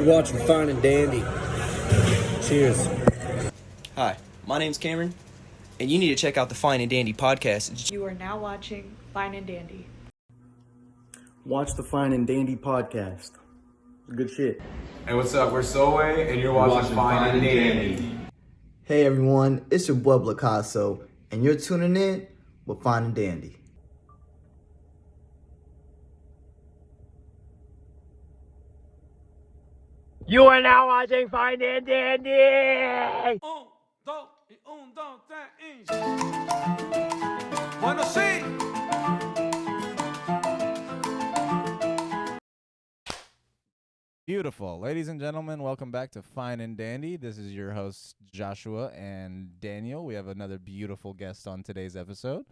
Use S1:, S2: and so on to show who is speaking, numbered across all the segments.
S1: You're watching Fine and Dandy. Cheers.
S2: Hi, my name's Cameron, and you need to check out the Fine and Dandy podcast.
S3: You are now watching Fine and Dandy.
S4: Watch the Fine and Dandy podcast. Good shit.
S5: Hey, what's up? We're Soe, and you're watching Fine and Dandy.
S6: Hey everyone, it's your boy Blacasso, and you're tuning in with Fine and Dandy.
S7: You are now watching Fine and Dandy!
S5: Bueno, sí.
S8: Beautiful. Ladies and gentlemen, welcome back to Fine and Dandy. This is your host, Joshua and Daniel. We have another beautiful guest on today's episode.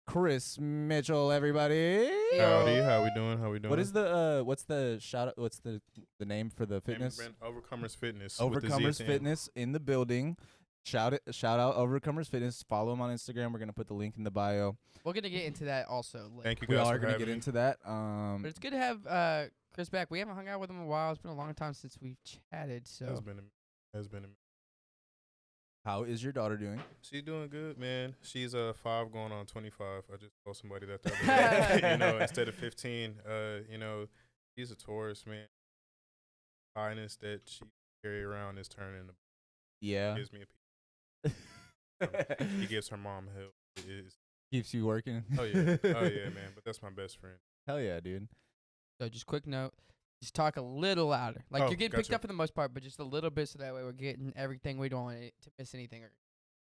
S8: Chris Mitchell, everybody.
S9: Howdy, how we doing?
S8: What is the what's the shout out, what's the name for the fitness?
S9: Overcomers Fitness.
S8: Overcomers Fitness in the building. Shout out Overcomers Fitness. Follow them on Instagram. We're gonna put the link in the bio.
S10: We're gonna get into that also later.
S9: Thank you
S8: We
S9: guys
S8: are
S9: for
S8: gonna
S9: having
S8: get
S9: me.
S8: into that.
S10: But it's good to have Chris back. We haven't hung out with him in a while. It's been a long time since we've chatted. So
S9: Has been a
S8: How is your daughter doing?
S9: She's doing good, man. She's 5 going on 25. I just told somebody that the other day. Instead of 15, she's a Taurus, man. Kindness that she carry around is turning.
S8: Yeah.
S9: Gives me a he gives her mom help. It is.
S8: Keeps you working.
S9: Oh yeah, man. But that's my best friend.
S8: Hell yeah, dude.
S10: So just quick note. Just talk a little louder. Like
S9: Oh,
S10: you're getting picked
S9: gotcha.
S10: up for the most part, but just a little bit so that way we're getting everything. We don't want it to miss anything or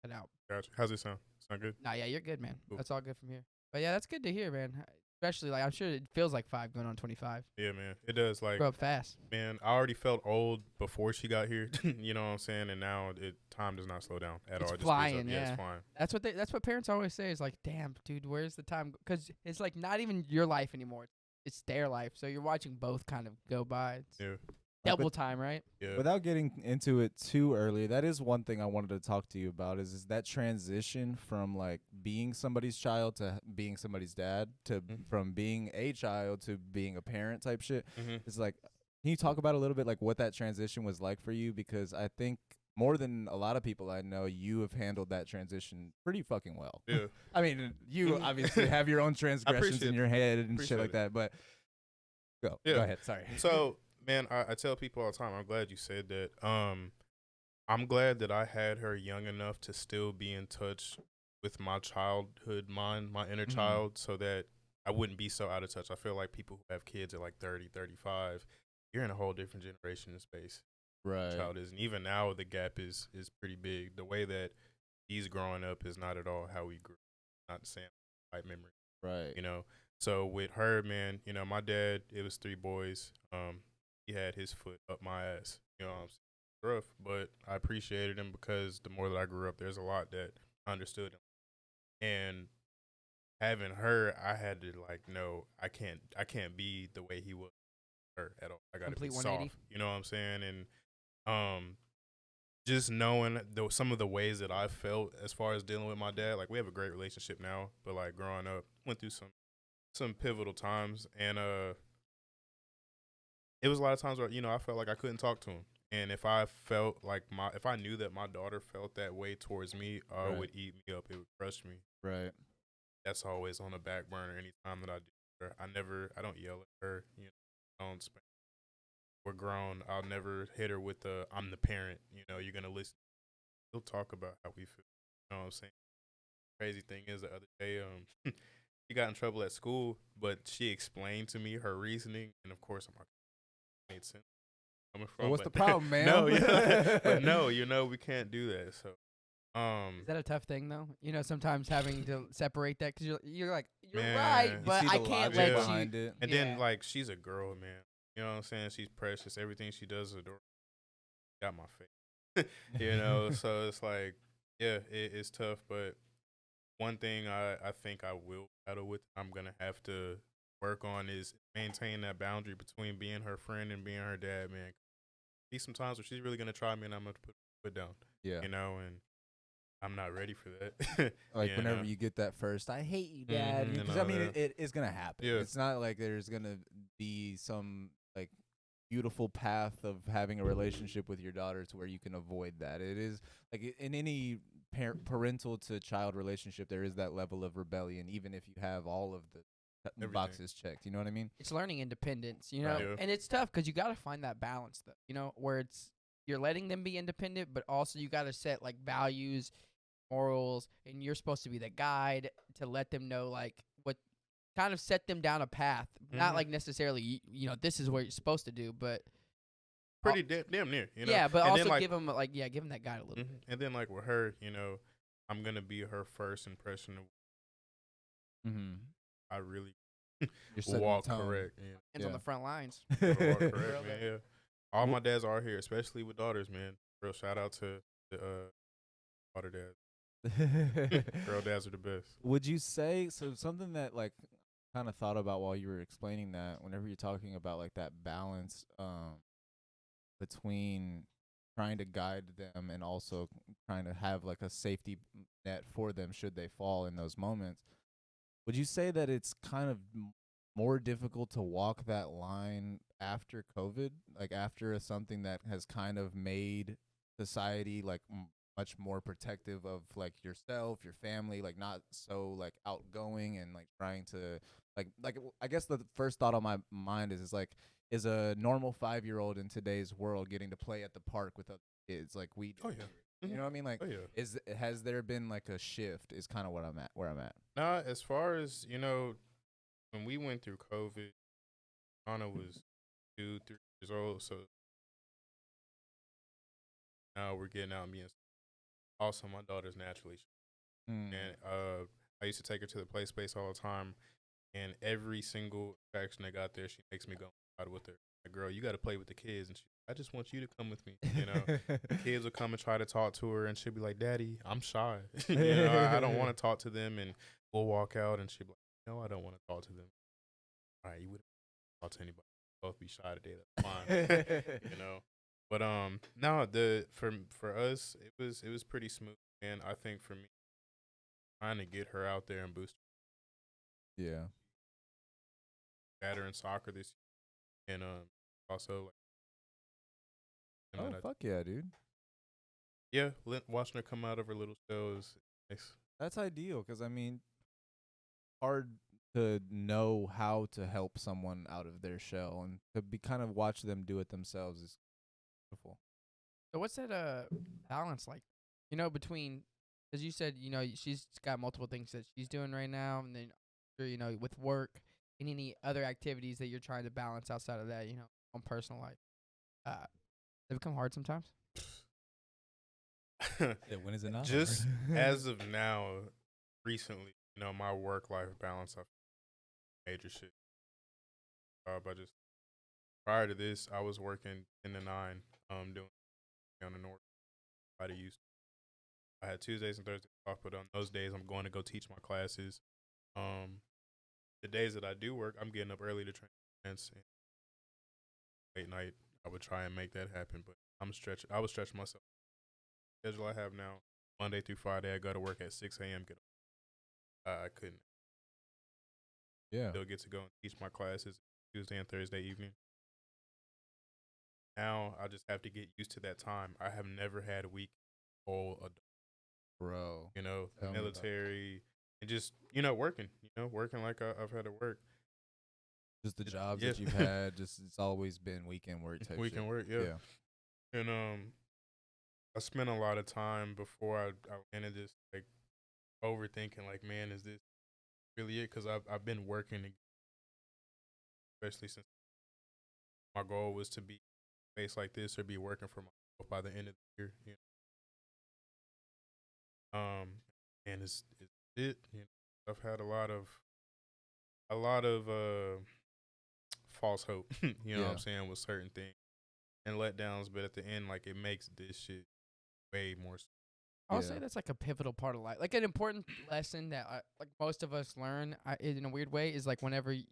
S10: cut out.
S9: Gotcha. How's it sound? Sound good?
S10: Nah, yeah, you're good, man.
S9: Cool.
S10: That's all good from here. But yeah, that's good to hear, man. Especially like I'm sure it feels like 5 going on 25.
S9: Yeah, man. It does. Like,
S10: Grow up fast.
S9: man, I already felt old before she got here. You know what I'm saying? And now time does not slow down at
S10: It's
S9: all. It just speeds
S10: flying,
S9: up.
S10: yeah.
S9: It's flying.
S10: That's what parents always say is like, damn, dude, where's the time? Because it's like not even your life anymore. It's their life. So you're watching both kind of go by. It's
S9: Yeah.
S10: double time, right?
S9: Yeah.
S8: Without getting into it too early, that is one thing I wanted to talk to you about is that transition from like being somebody's child to being somebody's dad to from being a child to being a parent type shit. It's like, can you talk about a little bit like what that transition was like for you? Because I think more than a lot of people I know, you have handled that transition pretty fucking well.
S9: Yeah.
S8: I mean, you obviously have your own transgressions in your head and shit like that, but go ahead. Sorry.
S9: So, man, I tell people all the time, I'm glad you said that. I'm glad that I had her young enough to still be in touch with my childhood mind, my inner child, so that I wouldn't be so out of touch. I feel like people who have kids at like 30, 35, you're in a whole different generation of space.
S8: Right.
S9: Child is, and even now the gap is pretty big. The way that he's growing up is not at all how we grew. Not the same type memory.
S8: Right.
S9: So with her, man, my dad, it was 3 boys. He had his foot up my ass. You know what I'm saying? Rough, but I appreciated him because the more that I grew up, there's a lot that I understood him. And having her, I had to like, no, I can't be the way he was with her at all. I gotta be
S10: Complete
S9: soft.
S10: 180.
S9: You know what I'm saying? And just knowing some of the ways that I felt as far as dealing with my dad, like we have a great relationship now, but like growing up, went through some pivotal times, and it was a lot of times where I felt like I couldn't talk to him, and if I felt like if I knew that my daughter felt that way towards me, it would eat me up, it would crush me.
S8: Right.
S9: That's always on the back burner. Anytime that I do her, I don't yell at her. I don't spank. We're grown. I'll never hit her with I'm the parent. You're gonna listen. We'll talk about how we feel. You know what I'm saying? Crazy thing is, the other day, she got in trouble at school, but she explained to me her reasoning, and of course, I'm like, made sense.
S8: Well, what's the problem, man?
S9: No, but no, we can't do that. So,
S10: Is that a tough thing though? Sometimes having to separate that because you're like you're
S9: Man,
S10: right,
S9: you
S10: but
S8: see
S10: I
S8: the
S10: can't
S8: logic
S10: let
S8: behind
S10: you.
S8: it.
S9: and
S10: Yeah.
S9: then like she's a girl, man. You know what I'm saying? She's precious. Everything she does is adorable. Got my face. So it's like, yeah, it's tough. But one thing I think I will battle with, I'm going to have to work on is maintain that boundary between being her friend and being her dad, man. Be some times where she's really going to try me and I'm going to put her foot down.
S8: Yeah.
S9: And I'm not ready for that.
S8: Like whenever you get that first, I hate you, Dad.
S9: Mhm,
S8: Because
S9: and
S8: I
S9: all
S8: mean,
S9: that.
S8: it is gonna happen.
S9: Yeah.
S8: It's not like there's gonna be some like beautiful path of having a relationship with your daughter to where you can avoid that. It is like in any parental to child relationship, there is that level of rebellion, even if you have all of the
S9: Everything.
S8: boxes checked. You know what I mean?
S10: It's learning independence, you know,
S9: Right. Yeah.
S10: and it's tough because you got to find that balance, though, you know, where you're letting them be independent, but also you got to set like values, morals, and you're supposed to be the guide to let them know like what kind of set them down a path, not
S9: Mhm.
S10: like necessarily you know this is what you're supposed to do, but
S9: Pretty damn near, you know.
S10: yeah, but
S9: And
S10: also
S9: then, like,
S10: give them give them that guide a little bit.
S9: and then like with her, you know, I'm gonna be her first impression of
S8: Mm-hmm.
S9: I really
S8: You're setting the
S9: walk
S8: tone.
S9: correct. You know,
S10: Hands on the front lines.
S9: gotta walk correct, man. Yeah. All my dads are here, especially with daughters, man. Real shout out to the daughter dads. Girl dads are the best.
S8: Would you say so? Something that like kind of thought about while you were explaining that, whenever you're talking about like that balance between trying to guide them and also trying to have like a safety net for them should they fall in those moments. Would you say that it's kind of more difficult to walk that line after COVID, like after something that has kind of made society like much more protective of like yourself, your family, like not so like outgoing and like trying to like I guess the first thought on my mind is like is a normal 5-year-old in today's world getting to play at the park with other kids like we do.
S9: Oh yeah.
S8: You know what I mean? Like,
S9: Oh yeah.
S8: has there been like a shift? Is kind of what I'm at, where I'm at.
S9: Nah, as far as, you know, when we went through COVID, Anna was 2, 3 years old, so now we're getting out and being. Also, my daughter's naturally,
S8: Mm.
S9: and I used to take her to the play space all the time, and every single attraction that got there, she makes me go out with her. Like, girl, you got to play with the kids, and I just want you to come with me. You know, the kids will come and try to talk to her, and she'll be like, "Daddy, I'm shy. You know, I don't want to talk to them." And we'll walk out, and she'll be like, "No, I don't want to talk to them." All right, you wouldn't talk to anybody. Both be shy today. That's fine. You know. But no, for us it was pretty smooth, and I think for me trying to get her out there and boost
S8: Yeah.
S9: better in soccer this year, and also like
S8: Oh fuck yeah, dude.
S9: yeah, watching her come out of her little shell is nice.
S8: That's ideal because I mean, hard to know how to help someone out of their shell and to be kind of watch them do it themselves is beautiful.
S10: So what's that balance like? You know, between because you said you know she's got multiple things that she's doing right now, and then you know with work and any other activities that you're trying to balance outside of that, you know, on personal life. They become hard sometimes.
S8: Yeah, when is it not?
S9: Just as of now, recently, you know, my work life balance, I major shit. I just prior to this, I was working 10 to 9, doing on the north. I used. I had Tuesdays and Thursdays off, but on those days, I'm going to go teach my classes. The days that I do work, I'm getting up early to train events, and late night, I would try and make that happen. But I was stretching myself. The schedule I have now, Monday through Friday, I go to work at 6 a.m. Get up. I couldn't.
S8: Yeah.
S9: Still get to go and teach my classes Tuesday and Thursday evening. Now I just have to get used to that time. I have never had a week full of,
S8: Bro.
S9: you know,
S8: Tell me about it.
S9: military and just, you know, working like I've had to work.
S8: Just the jobs
S9: Yeah.
S8: that you've had, just it's always been weekend work type
S9: Weekend
S8: shit.
S9: work, yeah. And I spent a lot of time before I went into this like overthinking, like, man, is this really it? Because I've been working, especially since my goal was to be based like this or be working for myself by the end of the year. You know? And it's it. You know, I've had a lot of false hope. You know what I'm saying, with certain things and letdowns, but at the end, like, it makes this shit way more.
S10: I'll say that's like a pivotal part of life, like an important lesson that like most of us learn in a weird way is like whenever you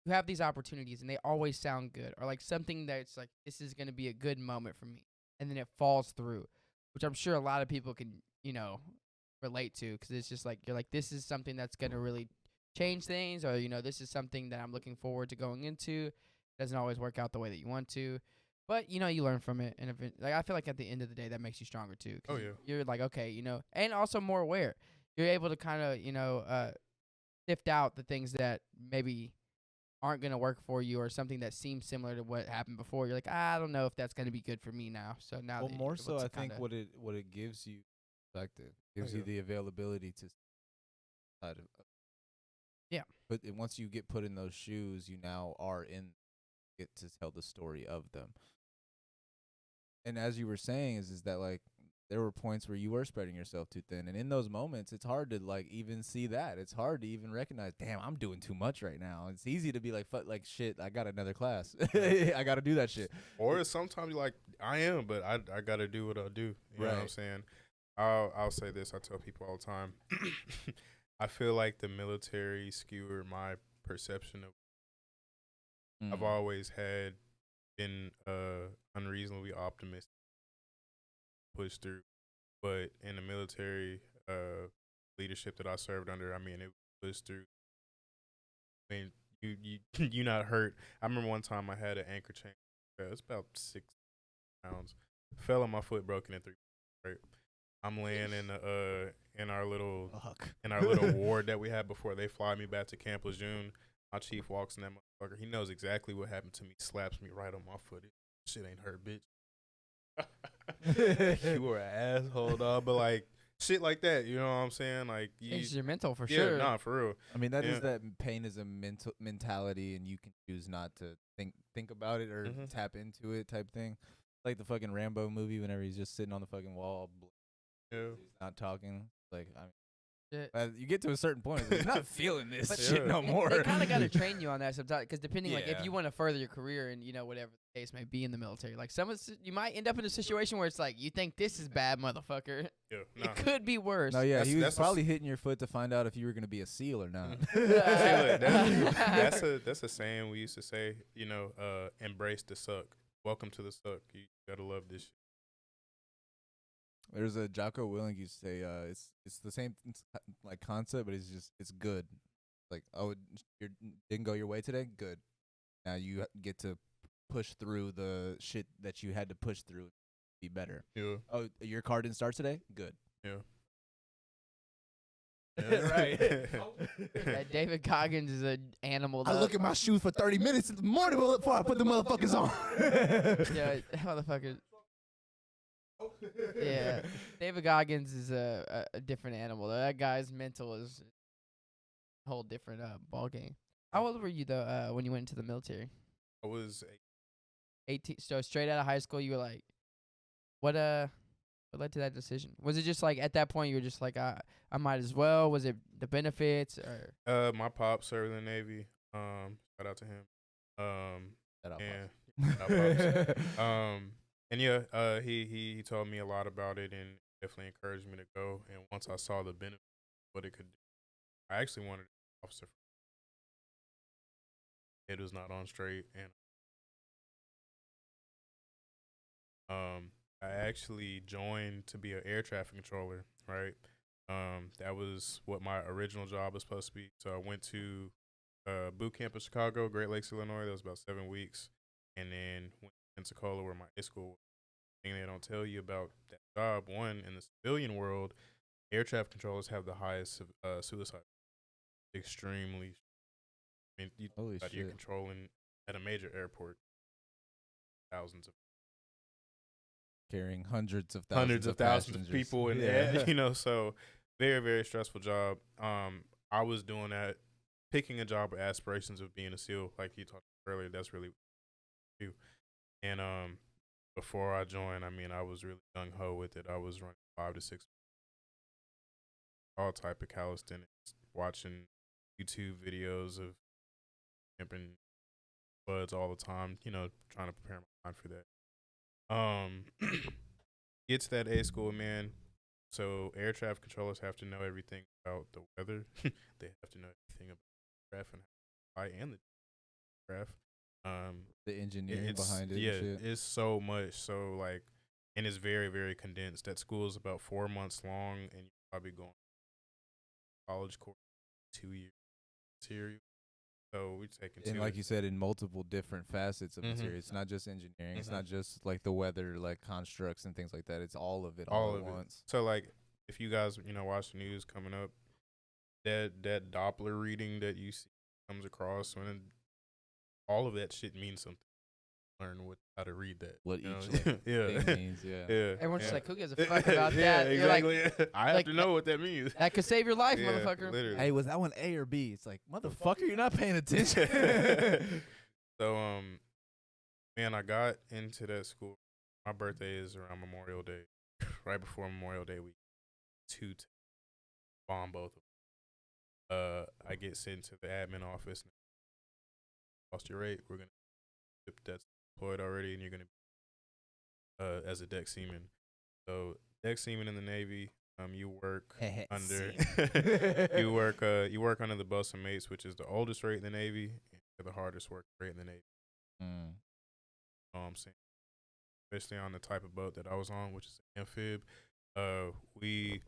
S10: have these opportunities and they always sound good, or like something that's like this is gonna be a good moment for me, and then it falls through, which I'm sure a lot of people can relate to because it's just like you're like this is something that's gonna really change things, or this is something that I'm looking forward to going into, doesn't always work out the way that you want to. But you know, you learn from it, and if it, like I feel like at the end of the day, that makes you stronger too. 'Cause
S9: Oh, yeah.
S10: you're like, okay, you know, and also more aware. You're able to kind of, sift out the things that maybe aren't gonna work for you, or something that seems similar to what happened before. You're like, I don't know if that's gonna be good for me now. So now,
S8: Well,
S10: that
S8: more
S10: you're
S8: so,
S10: able to
S8: I think
S10: kinda-
S8: what it gives you perspective, gives you
S9: yeah.
S8: the availability to side of.
S10: Yeah.
S8: But once you get put in those shoes, you now are in, get to tell the story of them. And as you were saying, is that like there were points where you were spreading yourself too thin, and in those moments, it's hard to like even see that. It's hard to even recognize, damn, I'm doing too much right now. It's easy to be like, fuck, like shit, I got another class, I got to do that shit.
S9: Or sometimes you're like, I am, but I got to do what I do. You know what I'm
S8: Right.
S9: saying? I'll say this. I tell people all the time. I feel like the military skewered my perception of. I've always been unreasonably optimistic, pushed through, but in the military leadership that I served under, I mean, it pushed through. I mean, you not hurt. I remember one time I had an anchor chain. It was about 6 pounds. Fell on my foot, broken in 3. Right. I'm laying in our little ward that we had before they fly me back to Camp Lejeune. My chief walks in, that motherfucker. He knows exactly what happened to me. Slaps me right on my foot. Shit ain't hurt, bitch. You were an asshole, dog. But like shit like that, you know what I'm saying? Like
S10: Changes your mental for
S9: yeah,
S10: sure.
S9: nah, for real.
S8: I mean, that is
S9: Yeah.
S8: that pain is a mentality, and you can choose not to think about it or tap into it type thing. Like the fucking Rambo movie, whenever he's just sitting on the fucking wall,
S9: Yeah.
S8: he's not talking. Like, I mean,
S10: Yeah.
S8: you get to a certain point, it's like, I'm not feeling this
S10: But
S8: shit no more.
S10: They kind of got to train you on that sometimes, because depending, like, if
S8: Yeah.
S10: you want to further your career and whatever the case may be in the military, like you might end up in a situation where it's like you think this is bad, motherfucker.
S9: Yeah,
S10: It
S9: nah.
S10: could be worse.
S8: No, yeah,
S9: That's-
S8: he was
S9: that's a
S8: probably hitting your foot to find out if you were going to be a SEAL or not.
S9: See, look, that's a saying we used to say. You know, embrace the suck. Welcome to the suck. You gotta love this shit.
S8: There's a Jocko Willink used to say, it's the same like concept, but it's good. Like, oh, you didn't go your way today? Good. Now you get to push through the shit that you had to push through to be better.
S9: Yeah.
S8: Oh, your car didn't start today? Good.
S9: Yeah.
S8: Right.
S10: That David Goggins is an animal.
S6: I
S10: though.
S6: look at my shoes for 30 minutes in the morning before I put the motherfuckers on.
S10: Yeah, motherfucker. Yeah, David Goggins is a different animal. Though. That guy's mental is a whole different ball game. How old were you though when you went into the military?
S9: I was
S10: 18. So straight out of high school, you were like, what led to that decision? Was it just like at that point you were just like, I might as well? Was it the benefits or?
S9: my pop served in the Navy. Shout out to him.
S8: Shout out,
S9: And shout out Pops. And yeah, he told me a lot about it and definitely encouraged me to go. And once I saw the benefit, what it could do, I actually wanted to be an officer. It was not on straight, and I actually joined to be an air traffic controller. Right, that was what my original job was supposed to be. So I went to boot camp in Chicago, Great Lakes, Illinois. That was about 7 weeks, and then went to Pensacola, where my high school was. Thing they don't tell you about that job, one, in the civilian world, air traffic controllers have the highest suicide. Extremely. I mean,
S8: Holy
S9: you're
S8: shit.
S9: controlling at a major airport thousands of
S8: Carrying hundreds of
S9: thousands of
S8: passengers.
S9: people, and so very, very stressful job. I was doing that, picking a job with aspirations of being a SEAL, like you talked earlier. That's really what you do. And before I joined, I mean, I was really gung ho with it. I was running 5 to 6, all type of calisthenics, watching YouTube videos of camping buds all the time. Trying to prepare my mind for that. It's that A school, man. So air traffic controllers have to know everything about the weather. They have to know everything about the craft and how to fly and the craft.
S8: The engineering behind it.
S9: Yeah,
S8: and shit.
S9: it's so much. So like, and it's very, very condensed. That school is about 4 months long, and you're probably going college course 2 years. Material. So we taking two.
S8: And like you said, in multiple different facets of material. It's not just engineering. It's not just like the weather, like constructs and things like that. It's all of it all at once.
S9: So like, if you guys watch the news coming up, that Doppler reading that you see comes across when all of that shit means something. Learn how to read that.
S8: What
S9: you know?
S8: each like, thing means, yeah.
S10: Everyone's just like, who gives a fuck about
S9: yeah,
S10: that?
S9: Exactly.
S10: You're like,
S9: I have to know what that means.
S10: That could save your life,
S9: Yeah,
S10: motherfucker.
S9: literally.
S8: Hey, was that one A or B? It's like, motherfucker, you're not paying attention.
S9: So, man, I got into that school. My birthday is around Memorial Day. Right before Memorial Day week. Bomb both of them. I get sent to the admin office. Lost your rate. We're going to that's deployed already, and you're going to be as a deck seaman. So, deck seaman in the Navy, you work under you work under the bosun mates, which is the oldest rate in the Navy, and the hardest work rate in the Navy. You know what I'm saying? Especially on the type of boat that I was on, which is an amphib. We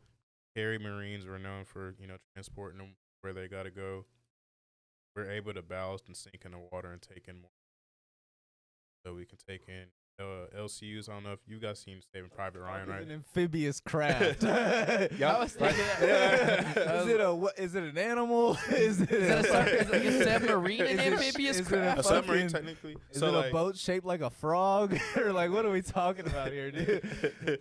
S9: carry Marines. We're known for transporting them where they gotta go. We're able to ballast and sink in the water and take in more. So we can take in LCUs. I don't know if you guys seen Saving Private Ryan, right?
S8: An amphibious craft.
S10: I was thinking that.
S8: Is it an animal? Is it
S10: like a submarine and amphibious craft?
S9: A submarine, technically.
S8: Is it a boat shaped like a frog? Or like, what are we talking about here, dude?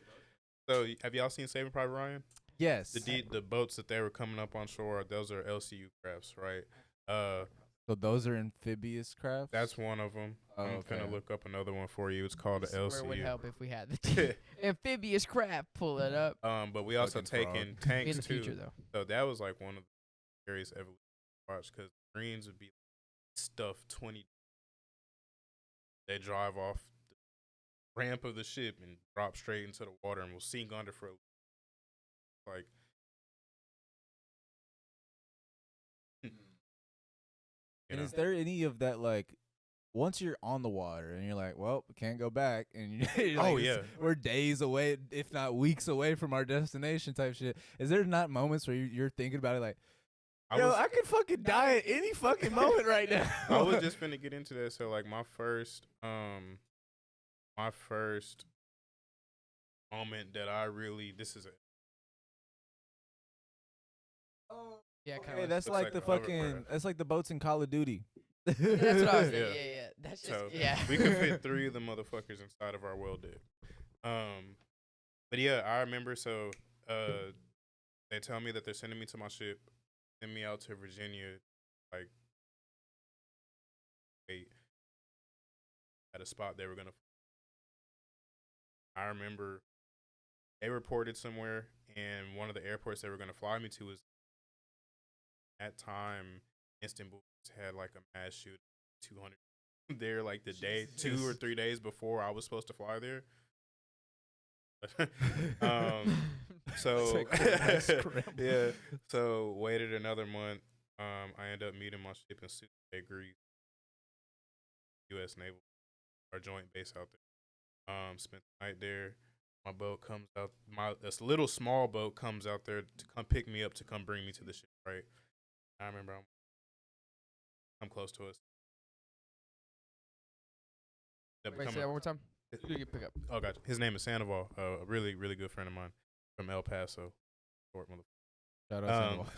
S9: So have y'all seen Saving Private Ryan?
S8: Yes.
S9: The boats that they were coming up on shore, those are LCU crafts, right?
S8: So those are amphibious crafts?
S9: That's one of them. I'm gonna look up another one for you. It's called the LCU.
S10: Where would help if we had the amphibious craft. Pull it up.
S9: But we also take in tanks
S10: in the
S9: too.
S10: future, though.
S9: So that was like one of the scariest ever watched because Marines would be stuffed 20. They drive off the ramp of the ship and drop straight into the water and will sink under for like.
S8: And is there any of that, like, once you're on the water and you're like, well, we can't go back, and you're like, we're days away, if not weeks away from our destination type shit. Is there not moments where you're thinking about it like, I could fucking die at any fucking moment right now?
S9: I was just finna get into that. So, like, my first moment that I really, this is a.
S10: Yeah,
S8: okay, that's like the fucking, that's like the boats in Call of Duty.
S10: That's what I was saying. Yeah. That's just,
S9: we could fit 3 of the motherfuckers inside of our world deck. But yeah, I remember. So, they tell me that they're sending me to my ship, send me out to Virginia, like, wait, at a spot they were gonna. I remember they reported somewhere, and one of the airports they were gonna fly me to was. At time, Istanbul had like a mass shooting, 200 there, like the day, 2 or 3 days before I was supposed to fly there. So yeah, so waited another month. I ended up meeting my ship in Sucre, Greece, U.S. Naval, our joint base out there. Spent the night there. My boat comes out. This little small boat comes out there to come pick me up to come bring me to the ship. Right. I remember I'm close to us.
S10: Wait, say that one more time. Who did you pick up?
S9: Oh, gotcha. His name is Sandoval, a really, really good friend of mine from El Paso. Short motherfucker.
S8: Shout out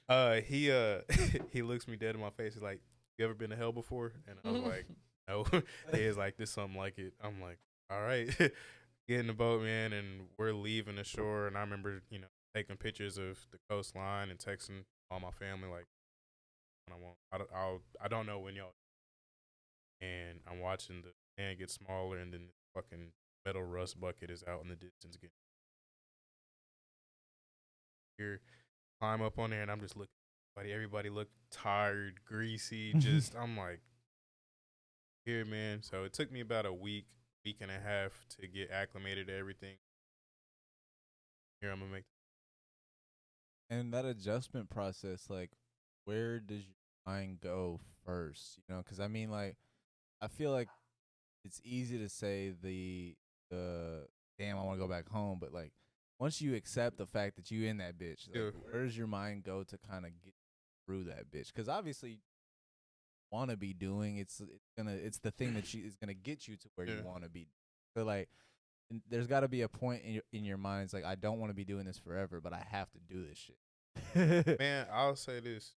S8: Sandoval.
S9: He looks me dead in my face. He's like, "You ever been to hell before?" And I'm like, "No." He's like, "This something like it." I'm like, "All right." Get in the boat, man, and we're leaving the shore. And I remember, taking pictures of the coastline and texting all my family like, I don't know when y'all. And I'm watching the land get smaller, and then the fucking metal rust bucket is out in the distance getting. Here, climb up on there, and I'm just looking. Everybody looked tired, greasy. Just I'm like, here, man. So it took me about a week and a half to get acclimated to everything. Here I'm gonna make.
S8: And that adjustment process, like, where does your mind go first? Because I mean, like, I feel like it's easy to say the damn, I want to go back home, but like, once you accept the fact that you in that bitch, like, where does your mind go to kind of get through that bitch? Because obviously, want to be doing. It's the thing that is gonna get you to where you want to be. So like, there's got to be a point in your mind. It's like, I don't want to be doing this forever, but I have to do this shit.
S9: Man, I'll say this: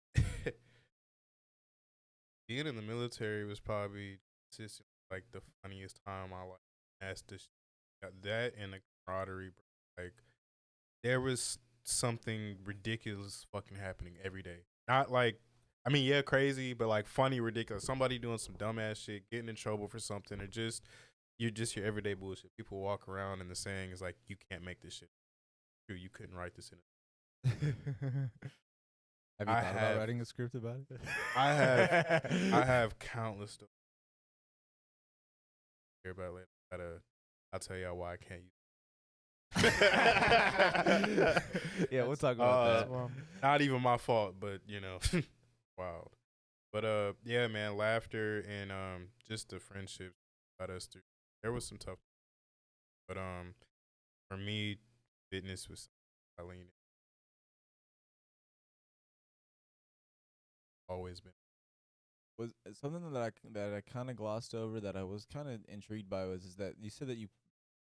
S9: being in the military was probably just like the funniest time I like. That's that and the camaraderie, bro. Like there was something ridiculous fucking happening every day. Not like, I mean, yeah, crazy, but like funny, ridiculous. Somebody doing some dumbass shit, getting in trouble for something, or just your everyday bullshit. People walk around and the saying is like, you can't make this shit true. You couldn't write this in a
S8: Have you thought about writing a script about it?
S9: I have countless stuff. Hear about it later. I'll tell y'all why I can't use
S8: yeah, we'll talk about that.
S9: Not even my fault, but you know, wild. But yeah, man, laughter and just the friendships got us through. There was some tough, but for me, fitness was I leaned in. Always been.
S8: Was something that I kind of glossed over that I was kind of intrigued by is that you said that you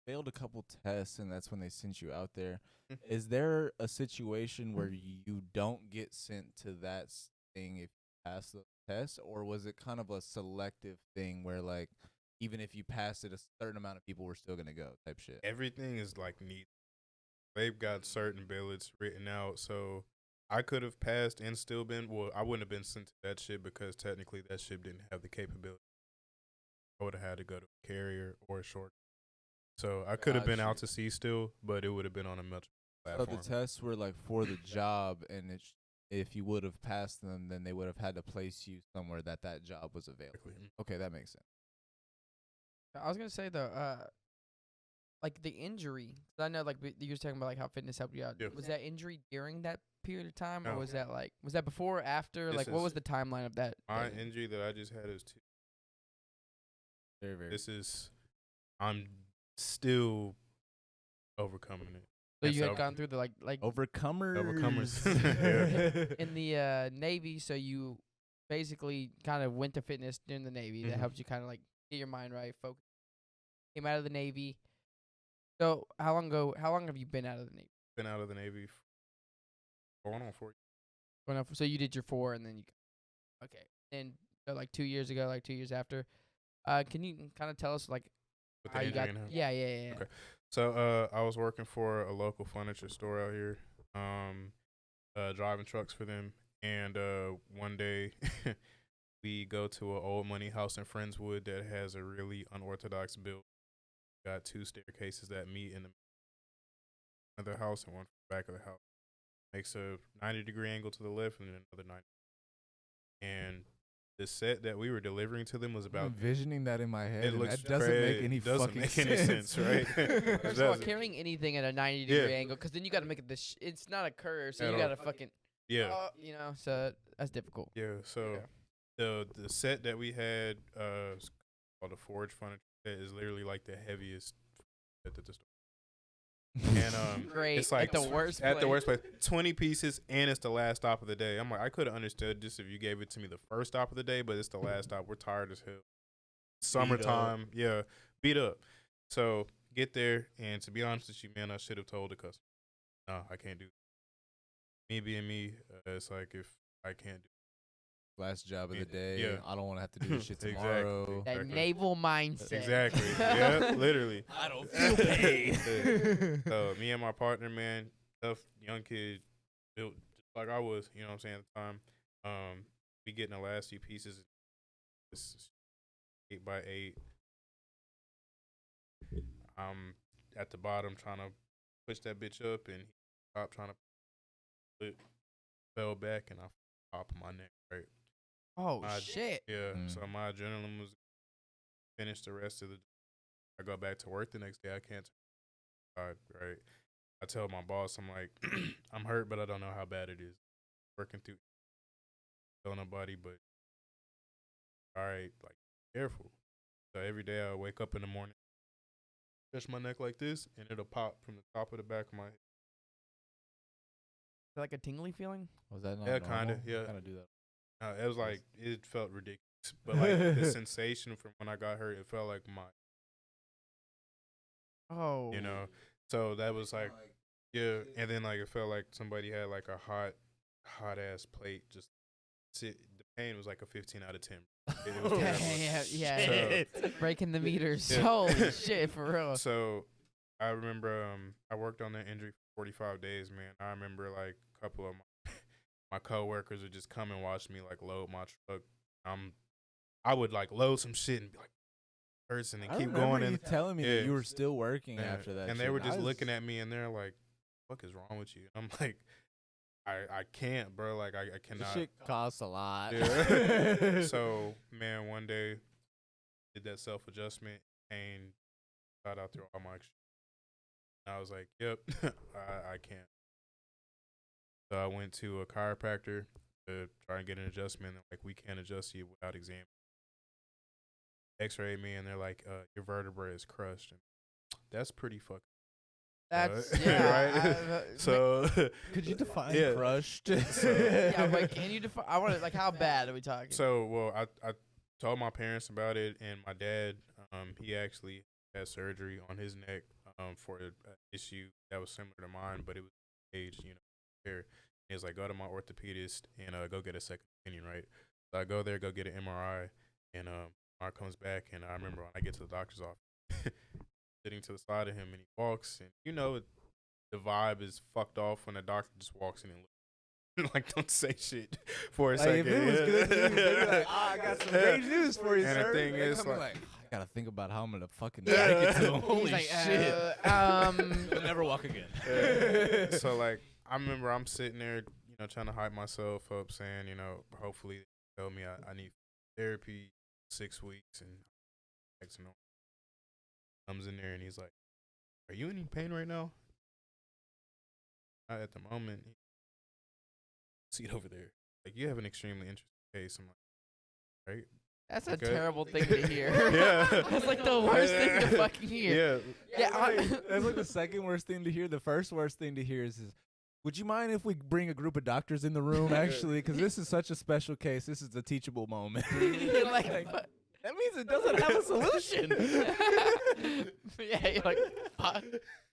S8: failed a couple tests and that's when they sent you out there. Is there a situation where you don't get sent to that thing if you pass the test, or was it kind of a selective thing where like even if you passed it, a certain amount of people were still gonna go type shit?
S9: Everything is like neat. They've got certain billets written out, so I could have passed and still been. Well, I wouldn't have been sent to that ship because technically that ship didn't have the capability. I would have had to go to a carrier or a short. So I could have been out to sea still, but it would have been on a much platform.
S8: So the tests were like for the job, and if you would have passed them, then they would have had to place you somewhere that job was available. Okay, that makes sense.
S10: I was gonna say though, like the injury. 'Cause I know, like you were talking about, like how fitness helped you out.
S9: Yeah.
S10: Was that injury during that period of time, or
S9: No.
S10: was that before or after?
S9: This
S10: Like, what
S9: is-
S10: was the timeline of that?
S9: My injury that I just had is
S8: very.
S9: This is, I'm still overcoming it.
S10: So
S9: And
S10: you had gone through the like
S8: Overcomers.
S9: Yeah.
S10: in the Navy. So you basically kind of went to fitness during the Navy. That helped you kind of like get your mind right, focus. Came out of the Navy. So how long have you been out of the Navy?
S9: Been out of the Navy going on 4 years.
S10: Going up, so you did your 4 and then you okay. And like 2 years ago, like 2 years after. Can you kind of tell us like
S9: With
S10: how
S9: the
S10: you got?
S9: injury and
S10: Yeah.
S9: Okay. So I was working for a local furniture store out here, driving trucks for them, and one day we go to an old money house in Friendswood that has a really unorthodox build. Got 2 staircases that meet in the front of the house and one from the back of the house. Makes a 90-degree angle to the left and then another 90. And the set that we were delivering to them was about.
S8: I'm envisioning that in my head.
S9: It looks
S8: that doesn't make any
S9: doesn't
S8: fucking
S9: make any sense, right?
S10: First of all, carrying anything at a 90-degree angle, because then you got to make it it's not a curve, so
S9: At
S10: you
S9: all.
S10: got to fucking
S9: Yeah.
S10: so that's difficult.
S9: Yeah. So the set that we had called the Forge furniture set is literally like the heaviest set at the store. And
S10: Great.
S9: it's like
S10: At the worst
S9: at the
S10: place.
S9: worst place, 20 pieces, and it's the last stop of the day. I'm like, I could have understood this if you gave it to me the first stop of the day, but it's the last stop. We're tired as hell. Summertime, beat up. So get there, and to be honest with you, man, I should have told the customer, no, I can't do it. Me being me, it's like if I can't do
S8: last job of the day.
S9: Yeah.
S8: I don't want to have to do this shit tomorrow.
S10: That naval mindset.
S9: Exactly. Yeah, literally.
S8: I don't feel pain.
S9: So me and my partner, man, tough young kid, built just like I was, you know what I'm saying, at the time. We getting the last few pieces. It's 8x8. I'm at the bottom trying to push that bitch up, and he stopped trying to pull it, fell back, and I popped my neck, right?
S10: Oh shit.
S9: Yeah, so my adrenaline was finished the rest of the day. I go back to work the next day. I can't right. I tell my boss, I'm like, I'm hurt, but I don't know how bad it is. Working through, tell nobody, but all right, like, careful. So every day I wake up in the morning, stretch my neck like this, and it'll pop from the top of the back of my head.
S10: Like a tingly feeling?
S8: Was that not
S9: Yeah,
S8: normal?
S9: kind of, yeah.
S8: Kind of do that.
S9: It was like, it felt ridiculous. but like the sensation from when I got hurt, it felt like my,
S10: Oh.
S9: you know. So that was like, yeah, and then like it felt like somebody had like a hot ass plate just sit. The pain was like a 15 out of 10. It was terrible.
S10: Yeah. Breaking the meters.
S9: Yeah.
S10: Holy shit, for real.
S9: So I remember I worked on that injury for 45 days, man. I remember like a couple of my coworkers would just come and watch me like load my truck. I would like load some shit and be like, person, and keep going.
S8: You
S9: And
S8: telling me that you were still working after that,
S9: and they were just looking at me and they're like, "What is wrong with you?" And I'm like, I can't, bro. Like I cannot.
S8: This shit costs a lot.
S9: Yeah. So man, one day did that self adjustment and got out through all my shit. And I was like, "Yep, I can't." So I went to a chiropractor to try and get an adjustment. Like, we can't adjust you without exam. X-rayed me and they're like, your vertebrae is crushed. And that's pretty fucking.
S10: That's
S9: right. So
S8: could you define
S9: yeah.
S8: crushed?
S10: Yeah, wait, can you define? I want to, like, how bad are we talking?
S9: So, well, I told my parents about it, and my dad, he actually had surgery on his neck for an issue that was similar to mine, but it was age, you know, there. He was like, go to my orthopedist and go get a second opinion, right? So I go there, go get an MRI, and MRI comes back, and I remember when I get to the doctor's office, sitting to the side of him, and he walks, and you know, the vibe is fucked off when the doctor just walks in and looks. Like, don't say shit for a second.
S8: If it was good news, they'd be like, I got some great news for you,
S9: and
S8: sir.
S9: the thing is, like,
S8: I gotta think about how I'm gonna fucking take it to him. Holy
S10: like,
S8: shit.
S10: I'll
S8: never walk again.
S9: So, like, I remember I'm sitting there, you know, trying to hype myself up, saying, you know, hopefully they tell me I need therapy 6 weeks, and comes in there and he's like, "Are you in any pain right now?" Not at the moment. See it over there. Like, you have an extremely interesting case. I'm like, right?
S10: That's a
S9: Okay.
S10: terrible thing to hear.
S9: Yeah.
S10: That's like the worst thing to fucking hear.
S9: Yeah.
S8: That's like the second worst thing to hear. The first worst thing to hear is would you mind if we bring a group of doctors in the room, actually? Because this is such a special case. This is a teachable moment.
S10: You're like,
S8: that means it doesn't have a solution.
S10: yeah, you're like, fuck.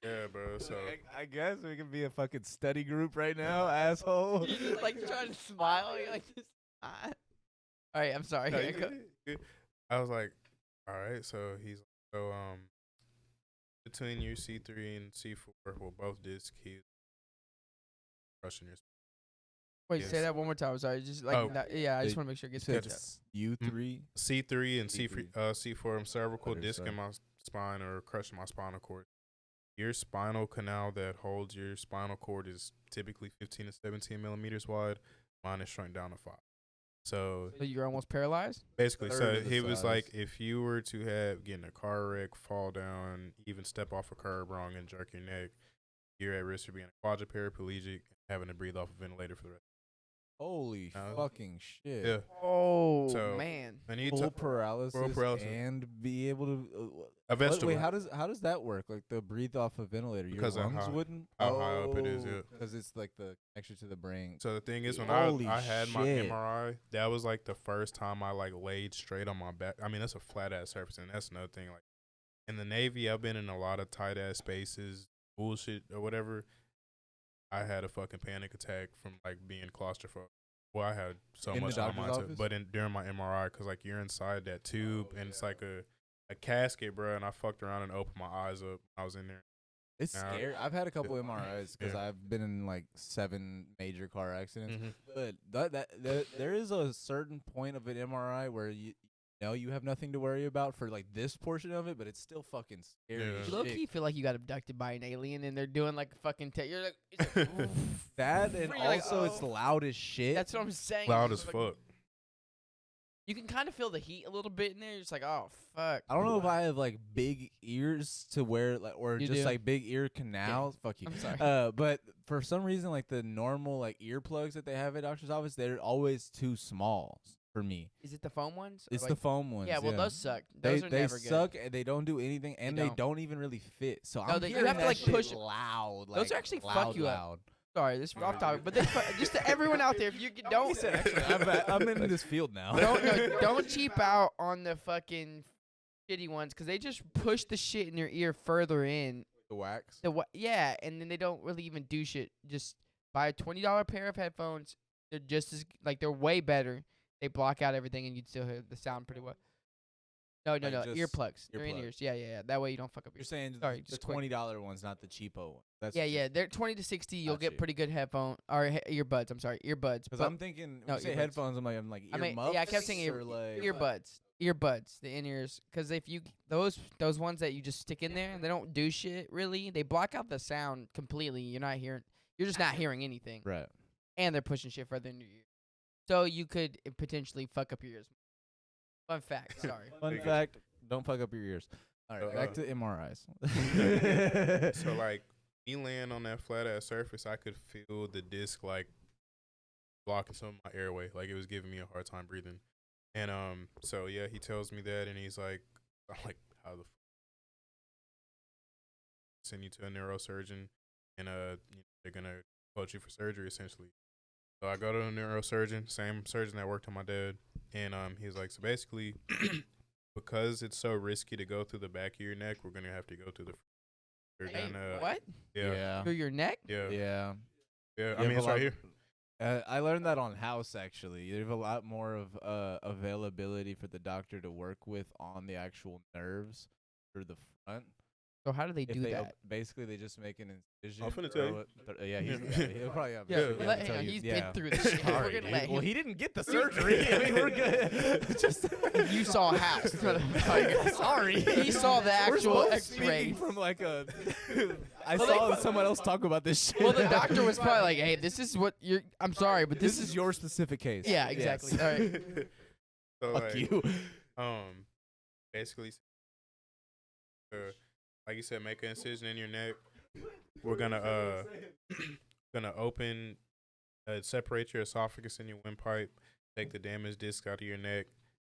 S9: Yeah, bro. So
S8: I guess we can be a fucking study group right now, asshole.
S10: You just like trying to smile. You're like, this. All right, I'm sorry.
S9: no,
S10: Here,
S9: you
S10: go.
S9: good. I was like, all right. So he's like, so between your C3 and C4, well, both discs, he's crushing your.
S10: Wait,
S9: Yes.
S10: say that one more time. Sorry, just like, yeah. I just want to make sure it gets picked up.
S8: U3.
S9: C3 and C4 cervical
S8: Okay,
S9: disc
S8: sorry.
S9: in my spine or crushing my spinal cord. Your spinal canal that holds your spinal cord is typically 15 to 17 millimeters wide. Mine is shrunk down to 5. So
S10: you're almost paralyzed?
S9: basically, so
S8: Third of the
S9: he was
S8: size.
S9: like, if you were to get in a car wreck, fall down, even step off a curb wrong and jerk your neck, you're at risk for being a quadriplegic and having to breathe off a ventilator for the rest.
S8: Holy
S9: Uh,
S8: fucking shit.
S9: Yeah.
S10: Oh,
S9: So-
S10: man.
S9: And he
S8: Full paralysis,
S9: paralysis.
S8: and be able to
S9: a vegetable.
S8: Wait, how does that work? Like the breathe off a ventilator,
S9: Because
S8: your
S9: of
S8: lungs
S9: how-
S8: wouldn't.
S9: how high up it is, yeah.
S8: Because it's like the connection to the brain.
S9: So the thing is, when
S8: Holy
S9: I had my
S8: shit.
S9: MRI, that was like the first time I like laid straight on my back. I mean, that's a flat ass surface, and that's another thing. Like in the Navy, I've been in a lot of tight ass spaces, bullshit or whatever. I had a fucking panic attack from like being claustrophobic. Well, I had so
S8: In the
S9: much on my
S8: doctor's office?
S9: but during my MRI, because like you're inside that tube and it's like a casket, bro. And I fucked around and opened my eyes up. I was in there.
S8: It's
S9: Now-
S8: scary. I've had a couple MRIs because
S9: Yeah.
S8: I've been in like 7 major car accidents.
S9: Mhm.
S8: But there is a certain point of an MRI where you know you have nothing to worry about for like this portion of it, but it's still fucking scary.
S9: Yeah.
S8: as
S10: You low
S8: shit.
S10: key feel like you got abducted by an alien and they're doing like a fucking you're like, it's like, oof.
S8: That and
S10: You're like,
S8: also it's
S10: oh.
S8: loud as shit.
S10: That's what I'm saying.
S9: Loud
S10: It's
S9: as
S10: like-
S9: fuck.
S10: You can kind of feel the heat a little bit in there. You're just like, oh fuck.
S8: I don't know if I have like big ears to wear, like, or
S10: You
S8: just
S10: do?
S8: like big ear canals. Fuck you.
S10: I'm sorry.
S8: But for some reason, like the normal like earplugs that they have at doctor's office, they're always too small for me.
S10: Is it the foam ones? Or
S8: It's
S10: like-
S8: the foam ones.
S10: Yeah, well those suck. Those are
S8: they
S10: never
S8: suck
S10: good.
S8: and they don't do anything and
S10: They
S8: they
S10: don't.
S8: don't even really fit. So
S10: No,
S8: I'm
S10: you
S8: hearing
S10: have to,
S8: that
S10: like,
S8: shit
S10: push-
S8: loud.
S10: Those
S8: like,
S10: actually fuck
S8: loud,
S10: you up.
S8: loud.
S10: Sorry, this is off topic, but just to everyone out there, if you don't,
S8: I'm in this field now.
S10: don't cheap out on the fucking shitty ones because they just push the shit in your ear further in.
S8: The wax.
S10: Yeah, and then they don't really even do shit. Just buy a $20 pair of headphones. They're just as they're way better. They block out everything, and you'd still hear the sound pretty well. No, earplugs. They're in ears. Yeah. That way you don't fuck up your.
S8: You're saying
S10: sorry,
S8: the $20 ones, not the cheapo one. That's
S10: yeah. They're 20 to 60. You'll get pretty good headphone or earbuds. I'm sorry, earbuds.
S8: Because I'm thinking, when you say headphones, I'm like earmuffs.
S10: I kept saying earbuds, the in ears. Because if you those ones that you just stick in there, they don't do shit really. They block out the sound completely. You're just not hearing anything.
S8: Right.
S10: And they're pushing shit further in your ear, so you could potentially fuck up your ears. Fun fact. Sorry.
S8: Fun fact. Don't fuck up your ears. All right, back to MRIs.
S9: So like me laying on that flat ass surface, I could feel the disc like blocking some of my airway, like it was giving me a hard time breathing. And so yeah, he tells me that, and he's like, I'm like, how the send you to a neurosurgeon, and they're gonna quote you for surgery essentially. So I go to a neurosurgeon, same surgeon that worked on my dad, and he's like, so basically, because it's so risky to go through the back of your neck, we're gonna have to go through the.
S10: What?
S9: Yeah.
S10: Through your neck?
S9: Yeah. I mean, it's right here.
S8: I learned that on House, actually. You have a lot more of availability for the doctor to work with on the actual nerves for the front.
S10: So how do they do that?
S8: Basically, they just make an incision.
S9: I'm finna tell you.
S8: He'll probably have.
S10: He's been through this shit. We're gonna let him.
S8: Well, he didn't get the surgery. I mean, we're good. Just
S10: you saw House.
S8: Sorry,
S10: he saw the actual X-ray.
S8: Speaking from like a. I saw someone else talk about this shit.
S10: Well, the doctor was probably like, "Hey, this is what you're. I'm sorry, but this
S8: is your specific case."
S10: Yeah, exactly.
S8: Yes.
S10: All right.
S9: So,
S8: fuck you.
S9: Basically, like you said, make an incision in your neck. We're gonna open, separate your esophagus and your windpipe. Take the damaged disc out of your neck.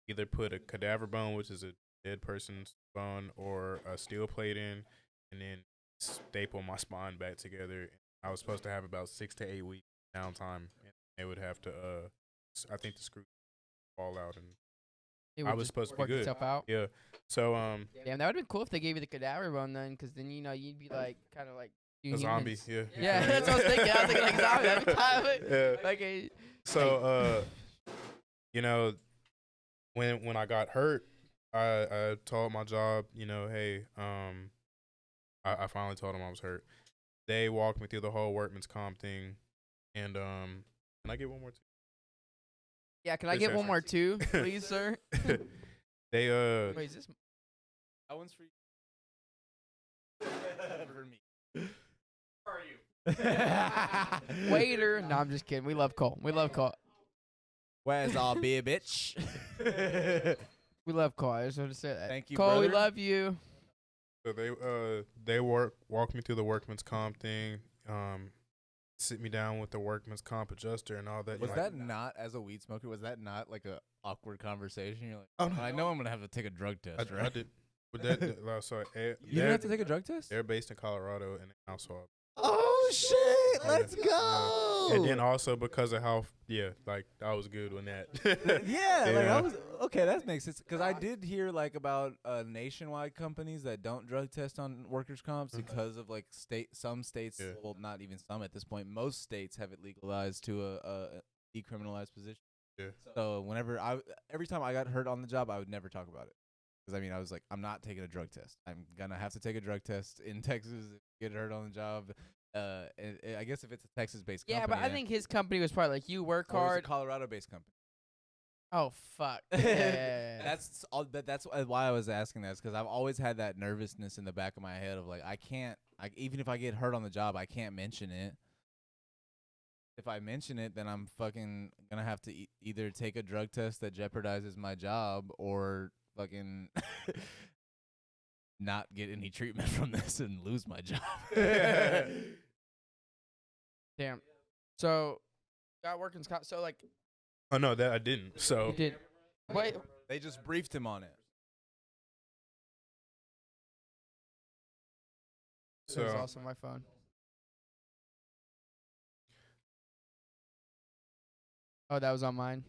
S9: Either put a cadaver bone, which is a dead person's bone, or a steel plate in, and then staple my spine back together. I was supposed to have about 6 to 8 weeks downtime, and they would have to. I think the screw fall out, and I was supposed to be good.
S10: Itself out.
S9: Yeah. So
S10: damn, that would have been cool if they gave you the cadaver bone then, because then you'd be like kind of like
S9: a zombie. Yeah.
S10: Yeah, that's what I was thinking. I was thinking like zombie. That'd be kind of
S9: yeah.
S10: like
S9: So when I got hurt, I told my job, hey, I finally told them I was hurt. They walked me through the whole workman's comp thing, and can I get one more too?
S10: Yeah, can I get one more too, please, sir?
S9: They
S10: Wait, is this?
S8: That one's for you. For me.
S10: Are you? Waiter. No, I'm just kidding. We love Cole.
S8: Where's our beer, bitch?
S10: We love Cole. I just want to say that.
S8: Thank you,
S10: Cole.
S8: brother.
S10: We love you.
S9: So they walked me through the workman's comp thing. Sit me down with the workman's comp adjuster and all that.
S8: Was that not, as a weed smoker, was that not like a awkward conversation? You're like,
S9: oh, no.
S8: I know I'm gonna have to take a drug test, right?
S9: I did. But that, so
S8: you didn't have to take a drug test?
S9: They're based in Colorado, and they now swab.
S6: Oh shit! Let's go.
S9: And then also because of how, like I was good on that.
S8: I was okay. That makes sense because I did hear like about nationwide companies that don't drug test on workers' comps because of like some states.
S9: Yeah.
S8: Well, not even some at this point. Most states have it legalized to a decriminalized position.
S9: Yeah.
S8: So every time I got hurt on the job, I would never talk about it. Because, I mean, I was like, I'm not taking a drug test. I'm going to have to take a drug test in Texas if you get hurt on the job. I guess if it's a Texas-based company.
S10: Yeah, but I think his company was probably like, you work hard.
S8: It's a Colorado-based company.
S10: Oh, fuck. Yeah.
S8: That's why I was asking that, because I've always had that nervousness in the back of my head of like, even if I get hurt on the job, I can't mention it. If I mention it, then I'm fucking going to have to either take a drug test that jeopardizes my job or fucking not get any treatment from this and lose my job.
S10: Damn. So, got working. So, like.
S9: Oh, no, that I didn't. So.
S10: You did. Wait.
S8: They just briefed him on it.
S10: So. That was also my phone. Oh, that was on mine.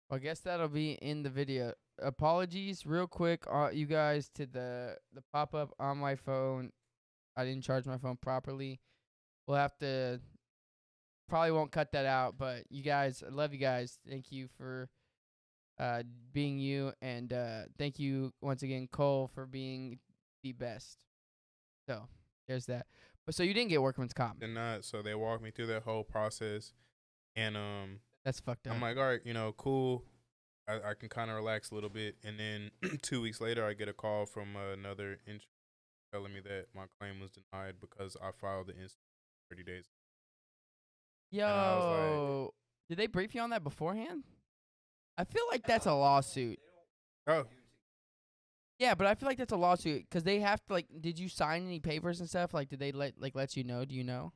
S10: Well, I guess that'll be in the video. Apologies, real quick, you guys, to the pop up on my phone. I didn't charge my phone properly. We'll have to probably won't cut that out, but you guys, I love you guys. Thank you for being you, and thank you once again, Cole, for being the best. So there's that. But so you didn't get workman's comp.
S9: Did not. So they walked me through that whole process, and
S10: That's fucked up.
S9: I'm like, all right, cool. I can kind of relax a little bit, and then 2 weeks later, I get a call from another insurance telling me that my claim was denied because I filed the instant 30 days. And I was
S10: Yo, did they brief you on that beforehand? I feel like that's a lawsuit.
S9: Oh,
S10: Yeah, but I feel like that's a lawsuit because they have to Did you sign any papers and stuff? Like, did they let you know? Do you know?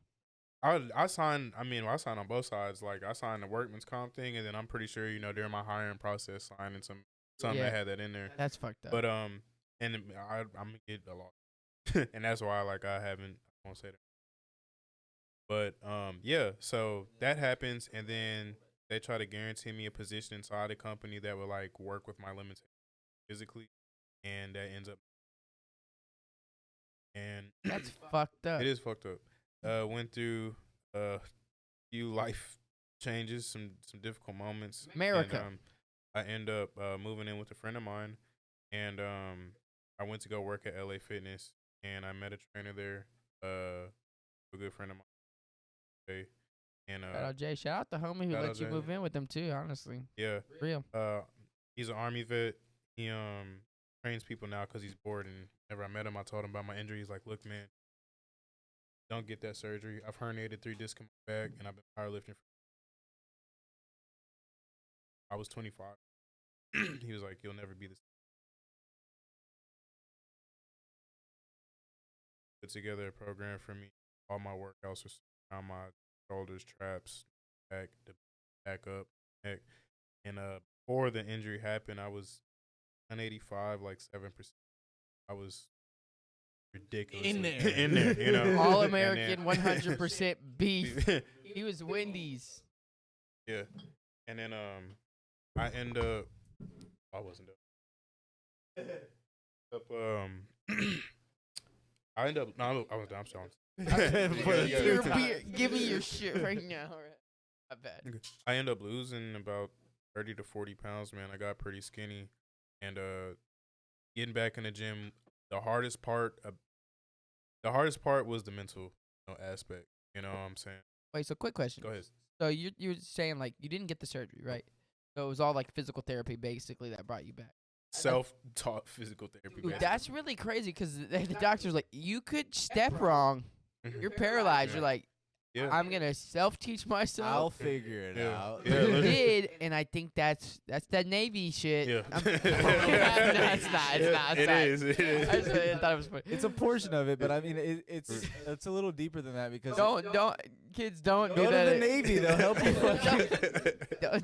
S9: I signed. I signed on both sides. Like, I signed the workman's comp thing, and then I'm pretty sure during my hiring process, signing something
S10: Yeah.
S9: that had that in there.
S10: That's fucked up.
S9: But and I'm gonna get a lot, and that's why I won't say that. But yeah. So that happens, and then they try to guarantee me a position inside the company that would work with my limitations physically, and that ends up. And
S10: That's fucked up.
S9: it is fucked up. Went through a few life changes, some difficult moments.
S10: America.
S9: And, I end up moving in with a friend of mine, and I went to go work at LA Fitness, and I met a trainer there, a good friend of mine. Jay. And
S10: Shout out Jay. Shout out the homie who
S9: shout
S10: let
S9: out
S10: you
S9: Jay.
S10: move in with them too. Honestly,
S9: yeah,
S10: real.
S9: he's an Army vet. He trains people now because he's bored. And whenever I met him, I told him about my injury. He's like, "Look, man, don't get that surgery. I've herniated 3 discs in my back, and I've been powerlifting. I was 25. He was like, you'll never be the same." Put together a program for me. All my workouts were on my shoulders, traps, back, the back up, neck. And before the injury happened, I was 185, like 7%. I was ridiculous
S8: In there.
S9: in there,
S10: All
S9: And
S10: American,
S9: then-
S10: 100% beef. He was Wendy's.
S9: Yeah, and then I end up. I wasn't up. I end up. No, I was down. I'm sorry.
S10: Your beer, give me your shit right now. My bad.
S9: I end up losing about 30 to 40 pounds, man. I got pretty skinny, and getting back in the gym. The hardest part was the mental aspect. You know what I'm saying?
S10: Wait, so quick question.
S9: Go ahead.
S10: So you're saying you didn't get the surgery, right? So it was all physical therapy basically that brought you back.
S9: Self-taught physical therapy.
S10: Dude,
S9: basically.
S10: that's really crazy because the doctor's like, you could step wrong, you're paralyzed.
S9: Yeah.
S10: You're like,
S9: Yeah.
S10: I'm gonna self-teach myself.
S8: I'll figure it out.
S9: Yeah,
S10: You
S9: literally.
S10: did, and I think that's that Navy shit.
S9: Yeah.
S10: It's not.
S9: It is. It is.
S10: I just thought it was funny.
S8: It's a portion of it, but I mean, it's a little deeper than that because
S10: Don't kids don't do
S8: go to
S10: that.
S8: the Navy. They'll help you.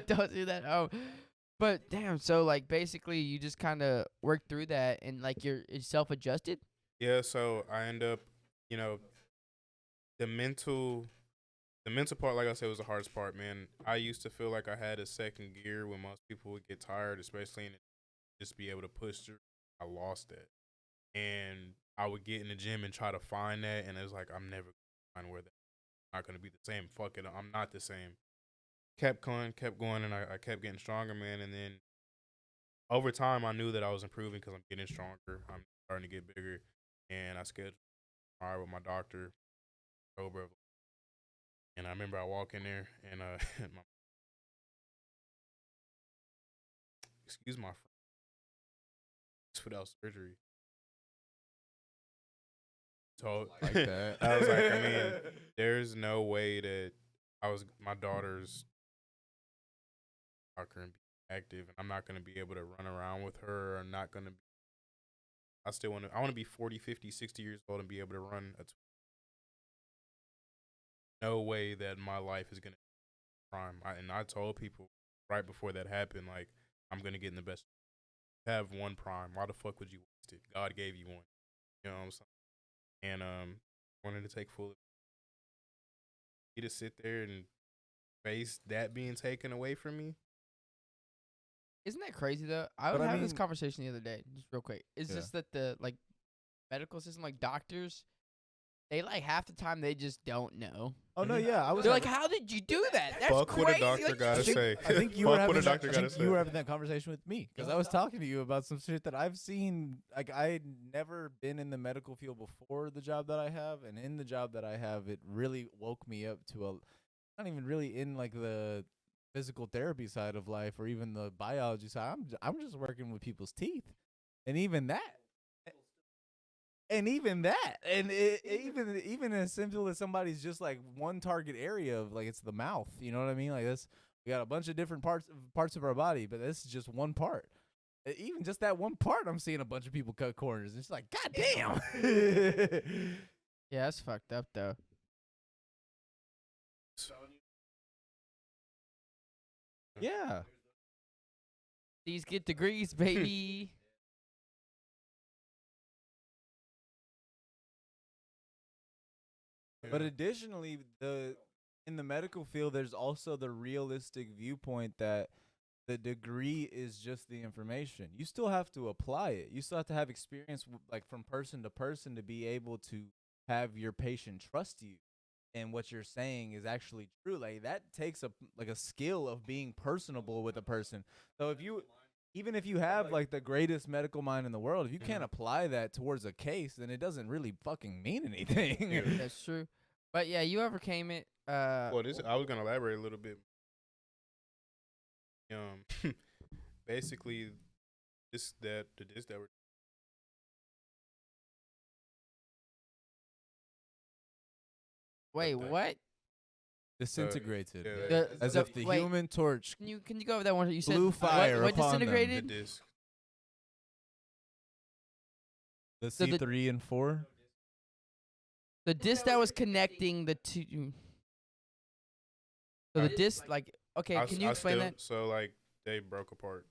S10: don't do that. Oh, but damn. So basically, you just kind of work through that, and you're self-adjusted.
S9: Yeah, so I end up, the mental part, like I said, was the hardest part, man. I used to feel like I had a second gear when most people would get tired, especially and just be able to push through. I lost that. And I would get in the gym and try to find that, and it was like, I'm never going to find where I'm not going to be the same. Fuck it, I'm not the same. Kept going, and I kept getting stronger, man. And then over time, I knew that I was improving because I'm getting stronger. I'm starting to get bigger. And I scheduled with my doctor, October. And I remember I walk in there, and excuse my friend, it's without surgery. So
S8: Like that.
S9: I was like, I mean, there's no way that my daughter's soccer and be active, and I'm not going to be able to run around with her. I'm not going to. I want to be 40, 50, 60 years old and be able to run no way that my life is going to be prime. I told people right before that happened, I'm going to get in the best. Have one prime. Why the fuck would you waste it? God gave you one. You know what I'm saying? And wanted to take full. You just sit there and face that being taken away from me.
S10: Isn't that crazy though? I
S8: But
S10: was
S8: I
S10: having this
S8: mean-
S10: conversation the other day, just real quick. It's
S8: Yeah.
S10: just that the like medical system, like doctors, they like half the time they just don't know.
S8: Oh no, yeah, I was.
S10: They're like, how did you do that? That's
S9: Fuck
S10: crazy.
S9: what a doctor
S10: Like,
S9: gotta say.
S8: I think you
S9: Fuck
S8: were
S9: what
S8: having
S9: a doctor
S8: that, I
S9: gotta
S8: think you were
S9: say.
S8: having that conversation with me because I was talking to you about some shit that I've seen. Like I'd never been in the medical field before the job that I have, and in the job that I have, it really woke me up to a. Not even really in like the physical therapy side of life or even the biology side. I'm just working with people's teeth, and even that. And even that, and even as simple as somebody's just like one target area of like it's the mouth, you know what I mean? Like this, we got a bunch of different parts of our body, but this is just one part. Even just that one part, I'm seeing a bunch of people cut corners. It's like, god damn.
S10: Yeah, that's fucked up though.
S8: Yeah.
S10: These get degrees, baby.
S8: But additionally, in the medical field, there's also the realistic viewpoint that the degree is just the information. You still have to apply it. You still have to have experience, like from person to person, to be able to have your patient trust you, and what you're saying is actually true. Like that takes a skill of being personable with a person. So even if you have like the greatest medical mind in the world, if you can't apply that towards a case, then it doesn't really fucking mean anything.
S10: That's true. But yeah, you overcame it.
S9: Well, I was gonna elaborate a little bit. Basically, the disc that we're
S10: Wait, what?
S8: Disintegrated,
S9: yeah,
S8: as
S10: the-
S8: if the
S10: wait.
S8: human torch
S10: Can you go over that one? You said
S8: blew fire
S10: what
S8: upon them.
S9: the
S10: disintegrated?
S9: disc.
S8: The
S10: So the-
S8: C3 and 4.
S10: The disc that was connecting the two. So the disc, like, okay, can you explain that?
S9: So like they broke apart.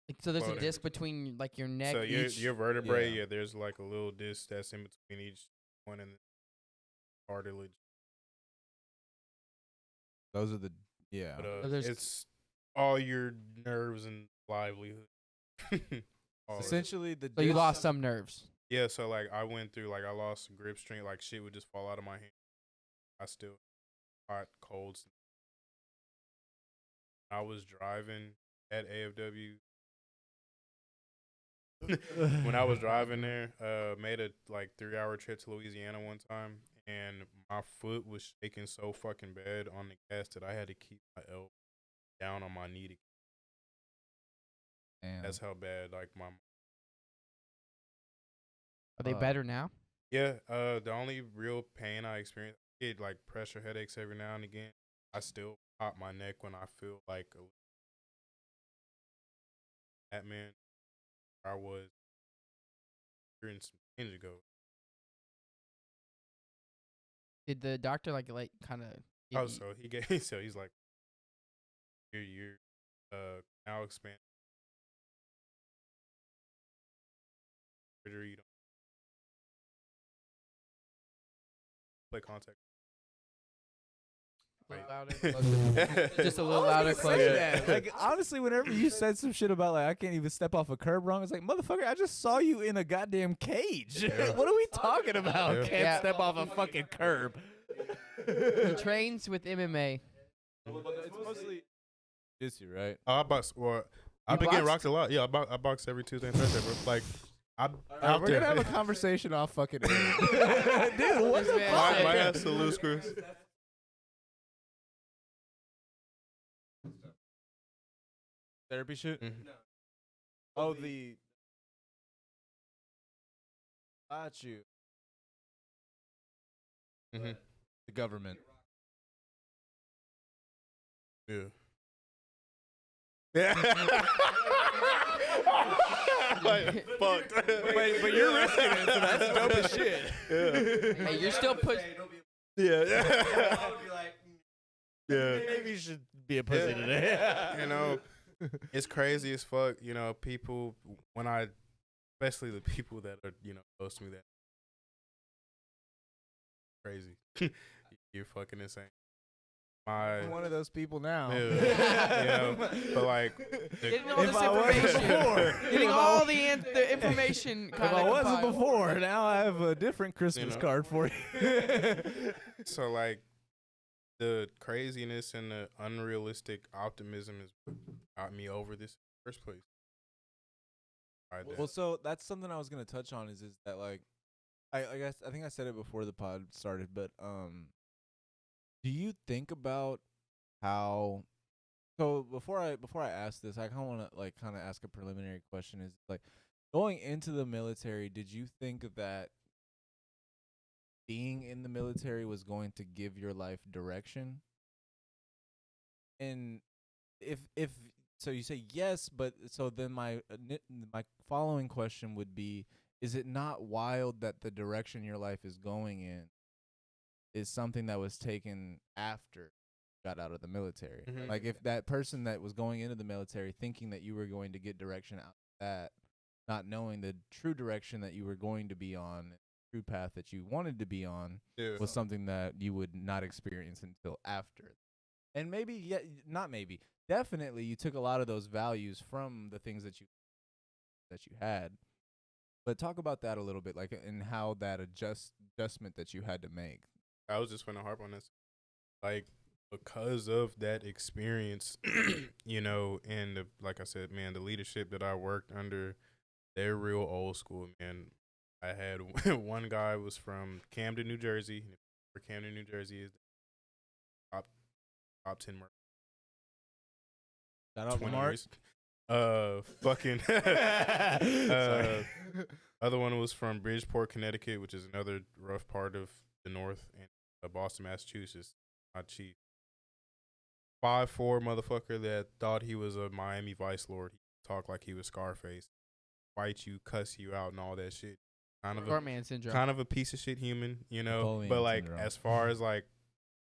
S10: Like, so there's a
S9: Floating.
S10: disc between like your neck.
S9: So your vertebrae,
S8: yeah.
S9: there's like a little disc that's in between each one and the cartilage.
S8: Those are the
S9: But
S10: So there's-
S9: it's all your nerves and livelihood. All of it.
S8: essentially the
S10: So you
S8: disc-
S10: lost some nerves.
S9: Yeah, so like I went through I lost grip strength, like shit would just fall out of my hand. I still hot, colds. I was driving at AFW. When I was driving there, made a 3-hour trip to Louisiana one time, and my foot was shaking so fucking bad on the gas that I had to keep my elbow down on my knee.
S8: Damn.
S9: That's how bad my.
S10: Are they better now?
S9: Yeah, the only real pain I experience, I get pressure headaches every now and again. I still pop my neck when I feel like that man I was hearing some change ago.
S10: Did the doctor kind of?
S9: Oh, so he's like, you're now expanding. You don't play contact.
S10: Just a little louder, closer.
S8: Like honestly, whenever you said some shit about I can't even step off a curb wrong, it's like motherfucker, I just saw you in a goddamn cage.
S9: Yeah.
S8: What are we talking about?
S9: Yeah.
S8: Can't
S10: Yeah.
S8: step off a fucking curb.
S10: He trains with MMA.
S8: It's mostly jiu-jitsu, right?
S9: I box. Well, I've been getting rocked a lot. Yeah, I box every Tuesday and Thursday, bro. I'm out
S8: We're
S9: there.
S8: gonna have a conversation off fucking air. Dude, what
S10: This
S8: the
S10: man
S8: fuck?
S10: said-
S9: my ass to loose screws.
S8: Therapy shit?
S9: Mhm.
S8: Oh, the got you.
S9: Mm-hmm.
S8: The government.
S9: Yeah. Yeah. Fucked.
S8: But you're risking it, so that's dope as shit.
S9: Yeah.
S10: Hey, you're still put.
S9: Yeah. Yeah.
S8: Maybe you should be a pussy
S9: Yeah.
S8: today.
S9: It's crazy as fuck. People especially the people that are close to me, that crazy. You're fucking insane. my
S8: one of those people now.
S9: but like
S10: Getting all
S8: If
S10: this
S8: I wasn't
S10: information.
S8: before.
S10: Getting all the information.
S8: If I wasn't before, now I have a different Christmas card for you.
S9: so like the craziness and the unrealistic optimism is what got me over this in the first place.
S8: Well, so that's something I was gonna touch on is that like I guess I think I said it before the pod started, but do you think about how? So before I ask this, I kind of want to like kind of ask a preliminary question. Is like going into the military, did you think that being in the military was going to give your life direction? And if so, you say yes, but so then my following question would be: is it not wild that the direction your life is going in is something that was taken after you got out of the military?
S9: Mhm.
S8: Like if that person that was going into the military thinking that you were going to get direction out of that, not knowing the true direction that you were going to be on, true path that you wanted to be on, was something that you would not experience until after. And maybe, yeah, not maybe, definitely you took a lot of those values from the things that you had. But talk about that a little bit, like, and how that adjustment that you had to make.
S9: I was just going to harp on this. Like, because of that experience, and like I said, man, the leadership that I worked under, they're real old school, man. I had one guy was from Camden, New Jersey. Where Camden, New Jersey is the top 10 murder.
S8: Shout out
S9: 20
S8: Mark.
S9: years. Fucking. Other one was from Bridgeport, Connecticut, which is another rough part of the North, and Boston, Massachusetts. My chief, 5'4" motherfucker that thought he was a Miami Vice Lord. He talked like he was Scarface, fight you, cuss you out, and all that shit. Kind of
S10: man syndrome.
S9: Kind of a piece of shit human,
S8: Napoleon
S9: but like
S8: syndrome.
S9: as far as like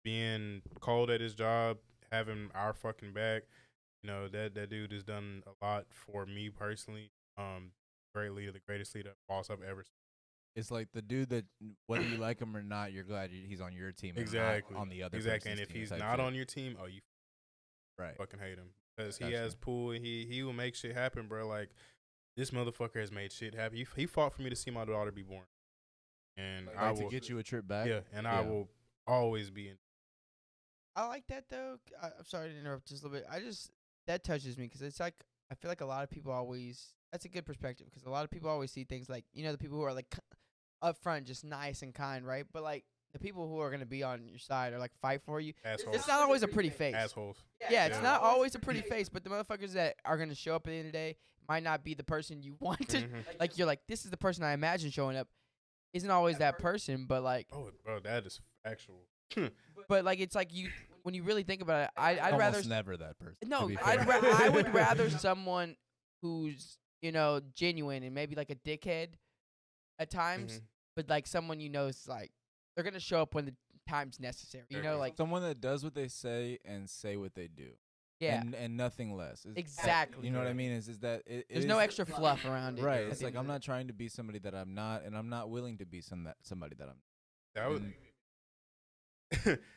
S9: being cold at his job, having our fucking back, that dude has done a lot for me personally. Great leader, the greatest leader boss I've ever seen.
S8: It's like the dude that whether you like him or not, you're glad he's on your team.
S9: Exactly.
S8: And not on the other.
S9: Exactly. And if he's not on your team, you
S8: right,
S9: fucking hate him because he has pull. He will make shit happen, bro. Like this motherfucker has made shit happen. He fought for me to see my daughter be born, and
S8: like
S9: I will
S8: to get you a trip back.
S9: Yeah, and I will always be in.
S10: I like that though. I'm sorry to interrupt just a little bit. That touches me because it's like I feel like a lot of people always. That's a good perspective because a lot of people always see things like the people who are like up front, just nice and kind, right? But like the people who are gonna be on your side or like fight for you,
S9: Assholes.
S10: it's not always a pretty face.
S9: Assholes.
S10: Yeah, it's not always a pretty face, but the motherfuckers that are gonna show up at the end of the day might not be the person you want to. Like you're like, this is the person I imagine showing up. Isn't always that person, but like.
S9: Oh, bro, that is actual.
S10: But like it's like when you really think about it, I'd
S8: Almost
S10: rather
S8: never that person.
S10: No,
S8: to be
S10: I
S8: fair.
S10: would rather someone who's genuine and maybe like a dickhead at times, but like someone is like they're gonna show up when the time's necessary. Like
S8: someone that does what they say and say what they do.
S10: Yeah,
S8: and nothing less.
S10: Exactly.
S8: You know what I mean? Is that
S10: there's no extra fluff around it.
S8: Right. It's like I'm not trying to be somebody that I'm not, and I'm not willing to be somebody that I'm.
S9: That would.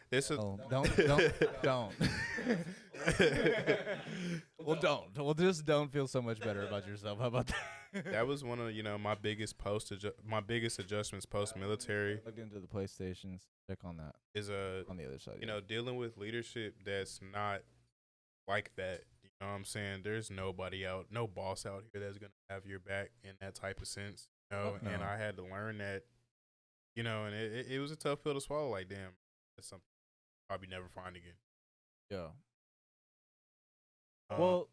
S9: This is
S8: don't. Well, don't. Well, just don't feel so much better about yourself. How about that?
S9: That was one of my biggest adjustments post military.
S8: Look into the PlayStations. Check on that.
S9: Is
S8: on the other side.
S9: Dealing with leadership that's not like that. You know what I'm saying? There's no boss out here that's gonna have your back in that type of sense.
S8: No.
S9: And I had to learn that. And it was a tough pill to swallow. Like, damn, that's something I'll probably never find again.
S8: Yeah. Well,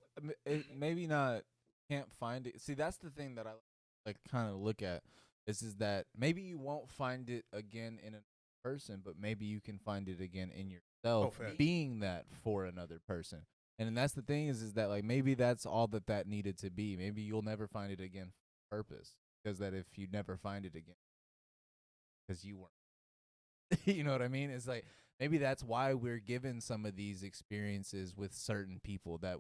S8: maybe not. Can't find it. See, that's the thing that I like kind of look at. Is that maybe you won't find it again in a person, but maybe you can find it again in yourself, being that for another person. And that's the thing is that like maybe that's all that needed to be. Maybe you'll never find it again for purpose, because that if you never find it again, because you weren't, you know what I mean? It's like maybe that's why we're given some of these experiences with certain people that,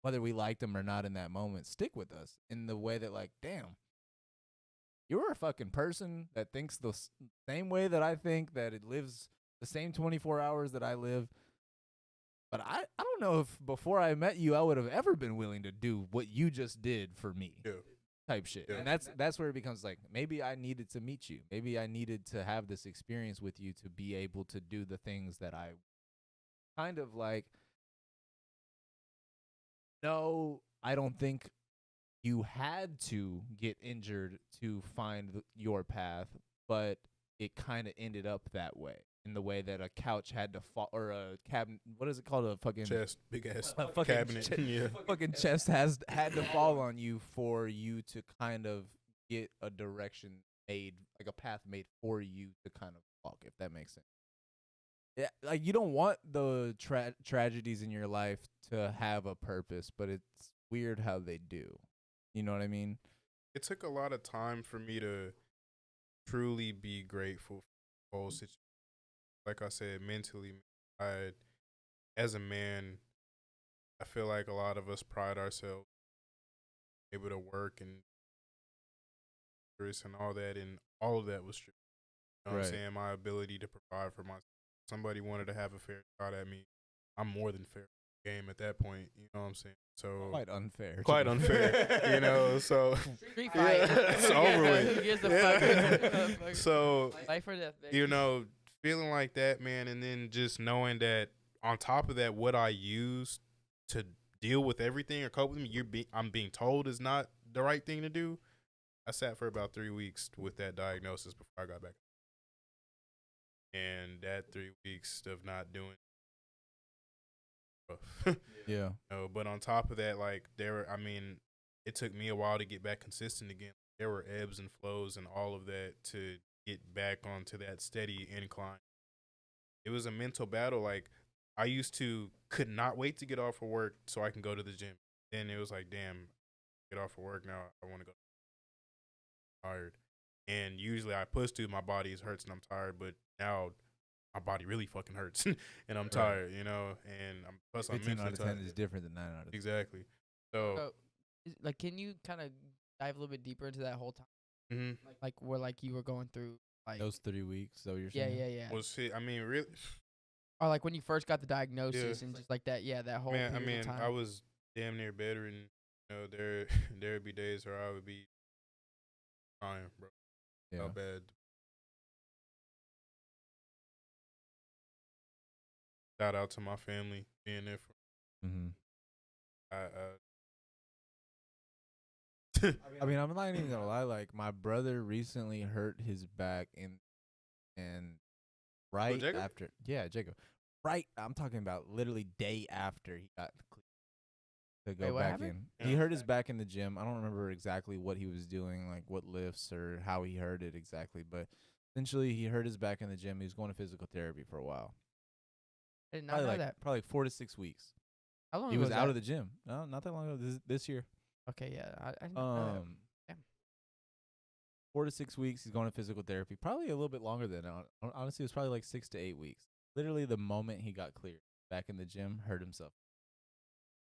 S8: whether we liked them or not in that moment, stick with us in the way that like, damn, you're a fucking person that thinks the same way that I think, that it lives the same 24 hours that I live, But I don't know if before I met you, I would have ever been willing to do what you just did for me.
S9: Yeah.
S8: Type shit.
S9: Yeah.
S8: And that's where it becomes like, maybe I needed to meet you. Maybe I needed to have this experience with you to be able to do the things that I kind of like. No, I don't think you had to get injured to find your path, but it kind of ended up that way. In the way that a couch had to fall, or a cabinet, what is it called? A fucking
S9: Chest, big ass
S8: fucking
S9: cabinet. Yeah.
S8: fucking chest had to fall on you for you to kind of get a direction made, like a path made for you to kind of walk, if that makes sense. Yeah, like you don't want the tragedies in your life to have a purpose, but it's weird how they do. You know what I mean?
S9: It took a lot of time for me to truly be grateful for the whole situation. Like I said, mentally, as a man, I feel like a lot of us pride ourselves able to work and all that, and all of that was true. You know what I'm saying? My ability to provide for myself. Somebody wanted to have a fair shot at me. I'm more than fair game at that point. You know what I'm saying? So
S8: Quite unfair.
S9: Quite unfair. You know, so
S10: Street fight.
S9: it's over with.
S10: Who gives a fuck?
S9: So
S10: Life or death, baby.
S9: you know, feeling like that, man, and then just knowing that on top of that, what I use to deal with everything or cope with me, I'm being told is not the right thing to do. I sat for about 3 weeks with that diagnosis before I got back. And that 3 weeks of not doing
S8: Yeah.
S9: No, but on top of that, like it took me a while to get back consistent again. There were ebbs and flows and all of that to get back onto that steady incline. It was a mental battle. Like I could not wait to get off of work so I can go to the gym. Then it was like, damn, get off of work now. I want to go. Tired. And usually I push through, my body hurts and I'm tired, but now my body really fucking hurts and I'm tired, you know, and plus I'm
S8: 15
S9: mentally
S8: out of 10
S9: tired.
S8: is different than 9 out of 10.
S9: Exactly. So,
S10: Like, can you kind of dive a little bit deeper into that whole time?
S9: mhm.
S10: Like where like you were going through like
S8: Those 3 weeks, so you're
S10: yeah,
S8: saying?
S10: yeah, yeah.
S9: Well, shit, I mean, really,
S10: Or like when you first got the diagnosis and just like that, yeah, that whole
S9: man, I
S10: period
S9: mean,
S10: of time.
S9: I was damn near bedridden. You know, there would be days where I would be crying, bro.
S8: Yeah.
S9: How bad. Shout out to my family being there for
S8: Mm-hmm.
S9: I
S8: I mean, I'm not even gonna lie. Like, my brother recently hurt his back, and right
S9: Jacob?
S8: after, yeah, Jacob. Right, I'm talking about literally day after he got to go
S10: Wait, what
S8: back
S10: happened?
S8: in. He hurt his back in the gym. I don't remember exactly what he was doing, like what lifts or how he hurt it exactly, but essentially he hurt his back in the gym. He was going to physical therapy for a while.
S10: I did not know that.
S8: Probably like 4 to 6 weeks.
S10: How long
S8: He
S10: ago
S8: was out
S10: that?
S8: of the gym. No, not that long ago. This year.
S10: Okay, yeah. I didn't know that. Damn.
S8: 4 to 6 weeks. He's going to physical therapy. Probably a little bit longer than that. Honestly, it was probably like 6 to 8 weeks. Literally, the moment he got cleared back in the gym, hurt himself.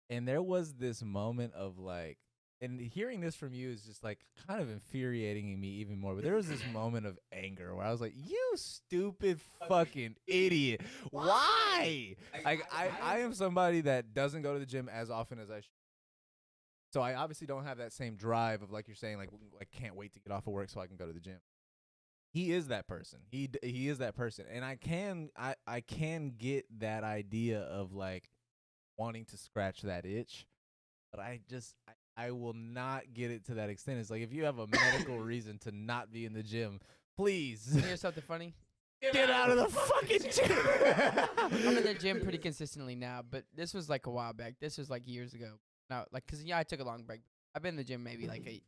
S8: And there was this moment of like, and hearing this from you is just like kind of infuriating me even more. But there was this moment of anger where I was like, "You stupid fucking idiot! Why?" Like I am somebody that doesn't go to the gym as often as I should. So I obviously don't have that same drive of like you're saying, like can't wait to get off of work so I can go to the gym. He is that person. He is that person, and I can get that idea of like wanting to scratch that itch, but I will not get it to that extent. It's like if you have a medical reason to not be in the gym, please
S10: Here's something funny.
S8: get out of the fucking gym.
S10: I'm in the gym pretty consistently now, but this was like a while back. This was like years ago. Now, like, cause yeah, I took a long break. I've been in the gym maybe like a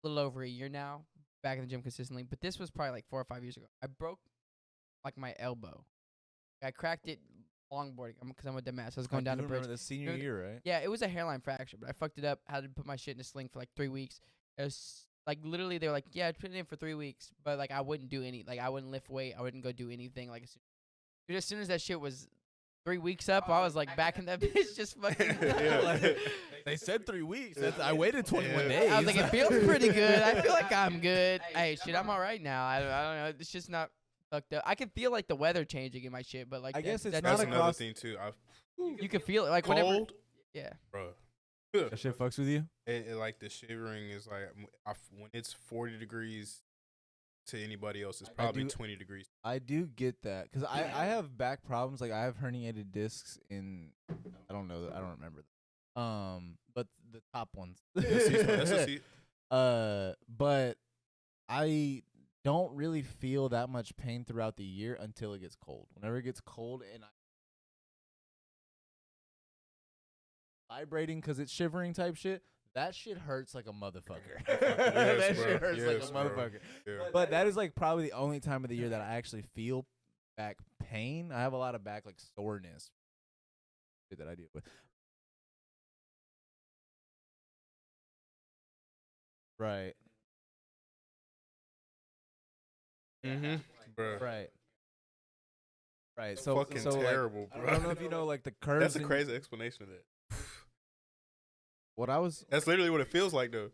S10: little over a year now, back in the gym consistently. But this was probably like 4 or 5 years ago. I broke like my elbow. I cracked it longboarding because I'm a dumbass. I was going down the bridge.
S8: Remember the senior year, right?
S10: Yeah, it was a hairline fracture, but I fucked it up. Had to put my shit in a sling for like 3 weeks. It was like literally they were like, yeah, put it in for 3 weeks, but like I wouldn't do I wouldn't lift weight. I wouldn't go do anything. Like as soon as that shit was 3 weeks up, I was like back in that bitch just fucking.
S8: Like, they said 3 weeks. I waited 21 days.
S10: I was like, it feels pretty good. I feel like I'm good. Hey, shit, I'm all right now. I don't know. It's just not fucked up. I can feel like the weather changing in my shit, but like
S8: I guess it's
S10: that's
S8: not
S9: That's
S8: across-
S9: another thing too.
S10: You can feel it like whenever.
S9: Cold,
S10: Yeah.
S9: bro.
S8: That shit fucks with you.
S9: It like the shivering is like when it's 40 degrees to anybody else, it's probably 20 degrees.
S8: I do get that because I have back problems. Like I have herniated discs in I don't remember. But the top ones.
S9: That's a seat.
S8: But I don't really feel that much pain throughout the year until it gets cold. Whenever it gets cold and I vibrating because it's shivering type shit, that shit hurts like a motherfucker. That shit hurts like a motherfucker.
S9: Yeah.
S8: But that is like probably the only time of the year that I actually feel back pain. I have a lot of back like soreness that I deal with. Right.
S9: Bro.
S8: Right. Right.
S9: Fucking terrible,
S8: like,
S9: bro.
S8: I don't know if you know like the curves.
S9: That's a crazy explanation of that. That's literally what it feels like, though.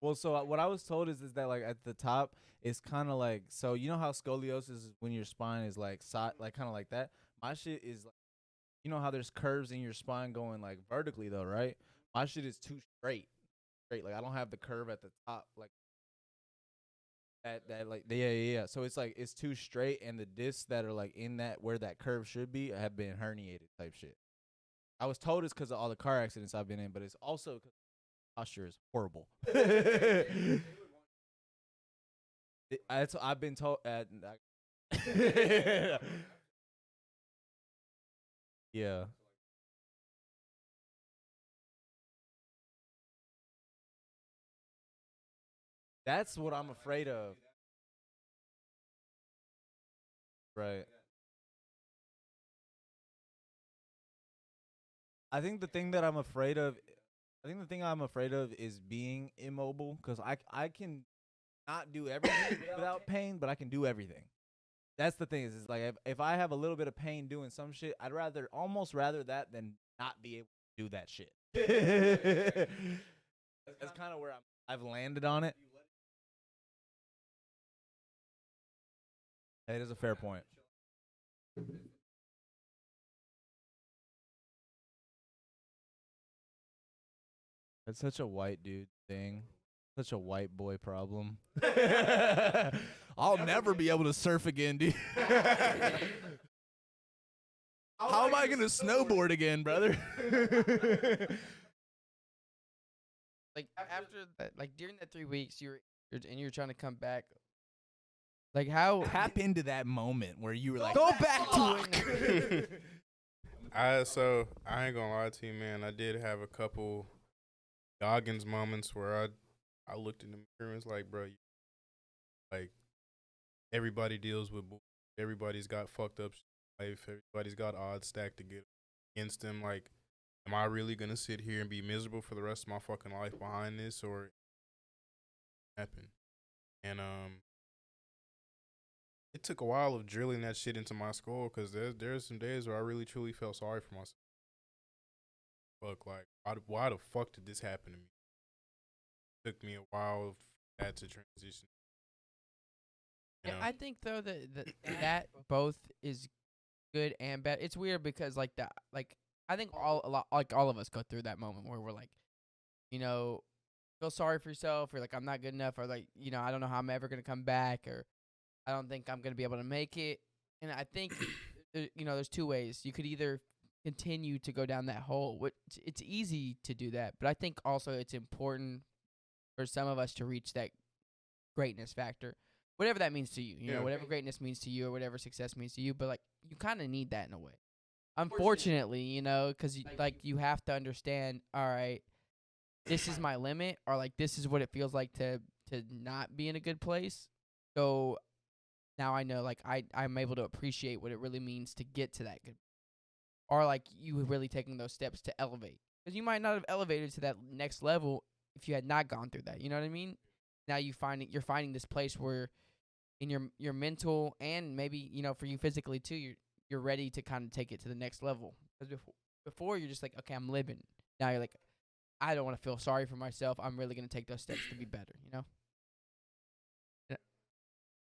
S8: Well, so what I was told is that like at the top it's kind of like, so you know how scoliosis is when your spine is like like kind of like that. My shit is like, you know how there's curves in your spine going like vertically though, right? My shit is too straight. Like I don't have the curve at the top like that like yeah. So it's like it's too straight, and the discs that are like in that where that curve should be have been herniated type shit. I was told it's because of all the car accidents I've been in, but it's also because posture is horrible. I've been told. Yeah. That's what I'm afraid of. Right. I think the thing I'm afraid of is being immobile, because I can not do everything without pain, but I can do everything. That's the thing is like if I have a little bit of pain doing some shit, I'd almost rather that than not be able to do that shit. That's kind of where I've landed on it. It is a fair point. That's such a white dude thing. Such a white boy problem. I'll never be able to surf again, dude. How am I going to snowboard again, brother?
S10: Like after that, like during that 3 weeks, you're trying to come back. Like how
S8: Tap into that moment where you were like,
S10: go back to it.
S9: So I ain't gonna lie to you, man. I did have a couple Goggins moments where I looked in the mirror and was like, bro, like everybody deals with everybody's got fucked up life. Everybody's got odds stacked against them. Like, am I really gonna sit here and be miserable for the rest of my fucking life behind this, or happen? And it took a while of drilling that shit into my skull, because there's some days where I really truly felt sorry for myself. Fuck, like why the fuck did this happen to me? It took me a while for that to transition.
S10: Yeah, I think though that both is good and bad. It's weird because like I think all of us go through that moment where we're like, you know, feel sorry for yourself, or like I'm not good enough, or like, you know, I don't know how I'm ever gonna come back, or I don't think I'm gonna be able to make it. And I think you know, there's two ways. You could either continue to go down that hole, which it's easy to do that, but I think also it's important for some of us to reach that greatness factor, whatever that means to you. You know, whatever greatness means to you, or whatever success means to you. But like, you kind of need that in a way. Unfortunately, you know, because like you have to understand. All right, this is my limit, or like this is what it feels like to not be in a good place. So now I know, like I'm able to appreciate what it really means to get to that good, or like you really taking those steps to elevate, because you might not have elevated to that next level if you had not gone through that. You know what I mean? Now you're finding this place where in your mental, and maybe, you know, for you physically too, you're ready to kind of take it to the next level. Because before you're just like, okay, I'm living. Now you're like, I don't want to feel sorry for myself. I'm really gonna take those steps to be better. You know. Yeah.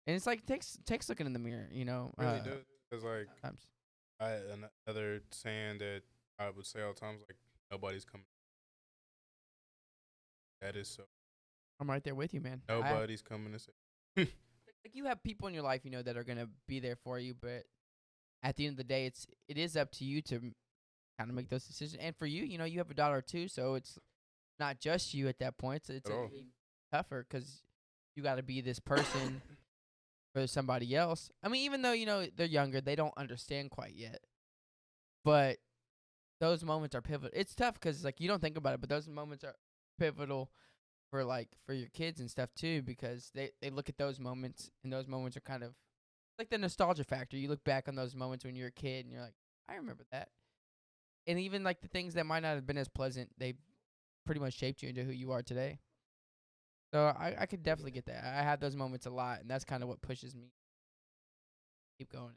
S10: And it's like takes looking in the mirror. You know.
S9: Really does. Cause like
S10: times.
S9: Another saying that I would say all the time is like nobody's coming. That is so.
S10: I'm right there with you, man.
S9: Nobody's coming to say.
S10: Like you have people in your life, that are gonna be there for you, but at the end of the day, it is up to you to kind of make those decisions. And for you, you have a daughter too, so it's not just you at that point. So it's tougher because you got to be this person for somebody else. I mean, even though they're younger, they don't understand quite yet. But those moments are pivotal. It's tough because like you don't think about it, but those moments are pivotal for your kids and stuff too, because they look at those moments, and those moments are kind of like the nostalgia factor. You look back on those moments when you're a kid, and you're like, I remember that. And even like the things that might not have been as pleasant, they pretty much shaped you into who you are today. So I could definitely get that. I have those moments a lot, and that's kind of what pushes me to keep going,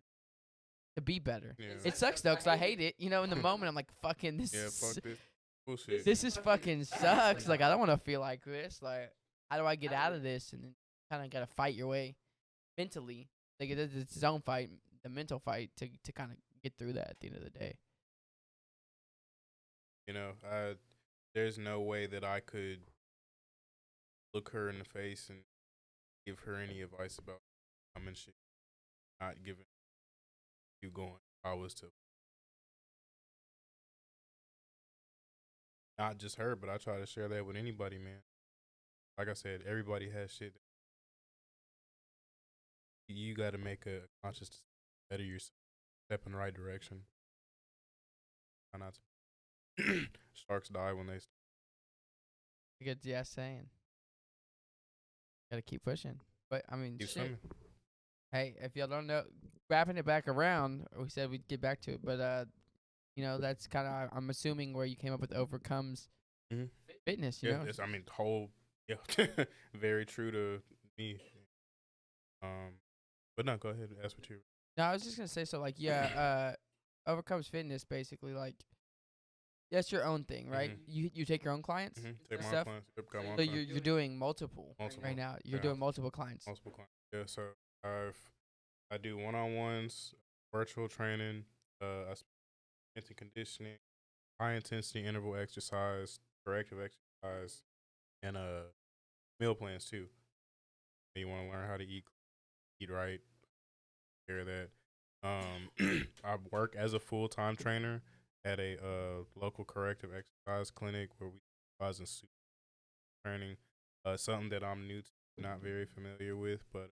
S10: to be better.
S9: Yeah.
S10: It sucks though, 'cause I hate it. In the moment, I'm like, fucking this.
S9: Yeah, fuck this bullshit.
S10: This is fucking sucks. Like I don't want to feel like this. Like how do I get out of this? And then kind of gotta fight your way mentally. Like it's its own fight, the mental fight to kind of get through that at the end of the day.
S9: There's no way that I could look her in the face and give her any advice about and shit. Not giving you going. I was to not just her, but I try to share that with anybody, man. Like I said, everybody has shit. You got to make a conscious decision, better yourself, step in the right direction. Try not to. Sharks die when they.
S10: Good, yeah, saying. Gotta keep pushing, but I mean,
S9: Keep
S10: shit.
S9: swimming.
S10: Hey, if y'all don't know, wrapping it back around, we said we'd get back to it, but that's kind of I'm assuming where you came up with overcomes fitness. You know,
S9: Very true to me. But no, go ahead and ask what you.
S10: No, I was just gonna say so. Like, overcomes fitness basically. Like, that's your own thing, right? You take your own clients.
S9: Take my
S10: stuff?
S9: clients. Yep, got my
S10: So
S9: clients.
S10: you're doing multiple
S9: Multiple.
S10: right now. You're
S9: Yeah.
S10: doing multiple clients.
S9: Multiple clients. Yeah, so I do one-on-ones, virtual training, strength and conditioning, high intensity interval exercise, corrective exercise, and meal plans too. You want to learn how to eat right, take care of that. I work as a full-time trainer at a local corrective exercise clinic where we specialize in super training. Something that I'm new to, not very familiar with, but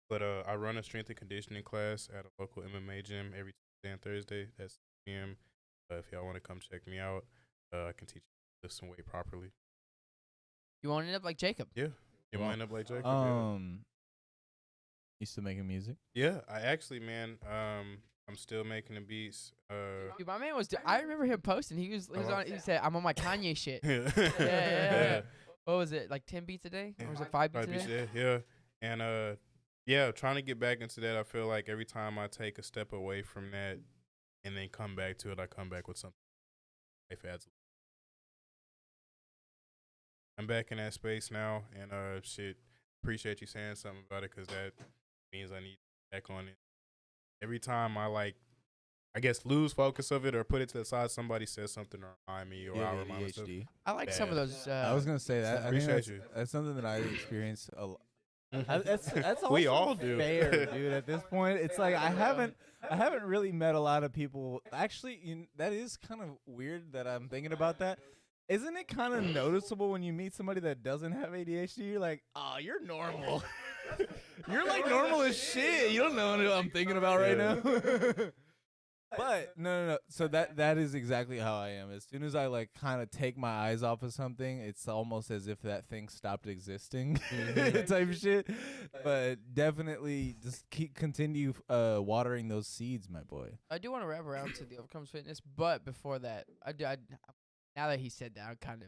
S9: but I run a strength and conditioning class at a local MMA gym every Tuesday and Thursday at 6 p.m. If y'all want to come check me out, I can teach you to lift some weight properly.
S10: You want to end up like Jacob?
S9: Yeah, you want to end up like Jacob.
S8: You still making music?
S9: Yeah, I actually, man, I'm still making the beats.
S10: Dude, my man was. I remember him posting. He was on. He said, "I'm on my Kanye shit."
S9: Yeah.
S10: Yeah. What was it, like 10 beats a day, or was it 5 beats a day?
S9: Yeah. And trying to get back into that. I feel like every time I take a step away from that and then come back to it, I come back with something. Life adds. I'm back in that space now, and appreciate you saying something about it, because that means I need to back on it. Every time I guess lose focus of it or put it to the side, somebody says something to remind me, or I remind myself.
S10: I like some of those.
S8: I was gonna say that.
S9: Appreciate you.
S8: That's something that I experience a lot. That's also
S9: We all do.
S8: fair, dude. At this point, it's like I haven't really met a lot of people. Actually, that is kind of weird that I'm thinking about that. Isn't it kind of noticeable when you meet somebody that doesn't have ADHD? You're like, oh, you're normal. You're like normal as shit. You don't know what I'm thinking about right now. But no. So that is exactly how I am. As soon as I kind of take my eyes off of something, it's almost as if that thing stopped existing, type shit. But definitely just continue watering those seeds, my boy.
S10: I do want to wrap around to the overcomes fitness, but before that, now that he said that, I kind of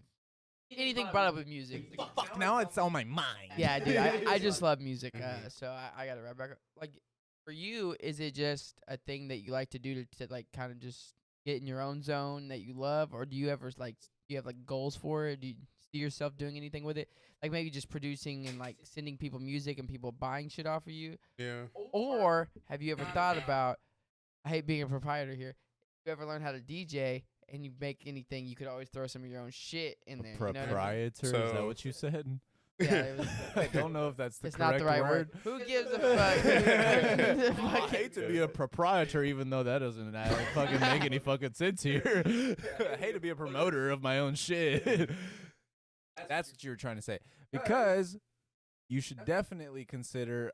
S10: anything brought up with music.
S8: Fuck, now it's on my mind.
S10: Yeah, dude, I just love music. So I gotta wrap back up. Like, for you, is it just a thing that you like to do to kind of just get in your own zone that you love, or do you ever do you have goals for it? Do you see yourself doing anything with it? Like maybe just producing and like sending people music and people buying shit off of you?
S9: Yeah.
S10: Or have you ever thought about, I hate being a proprietor here, you ever learn how to DJ and you make anything, you could always throw some of your own shit in there. You know what I mean?
S8: Proprietor, is that what you said?
S10: Yeah, it was,
S8: I don't know if that's the
S10: it's
S8: correct
S10: not the right word. Who gives a fuck?
S8: I hate to be a proprietor, even though that doesn't fucking make any fucking sense here. I hate to be a promoter of my own shit. That's what you were trying to say. Because you should definitely consider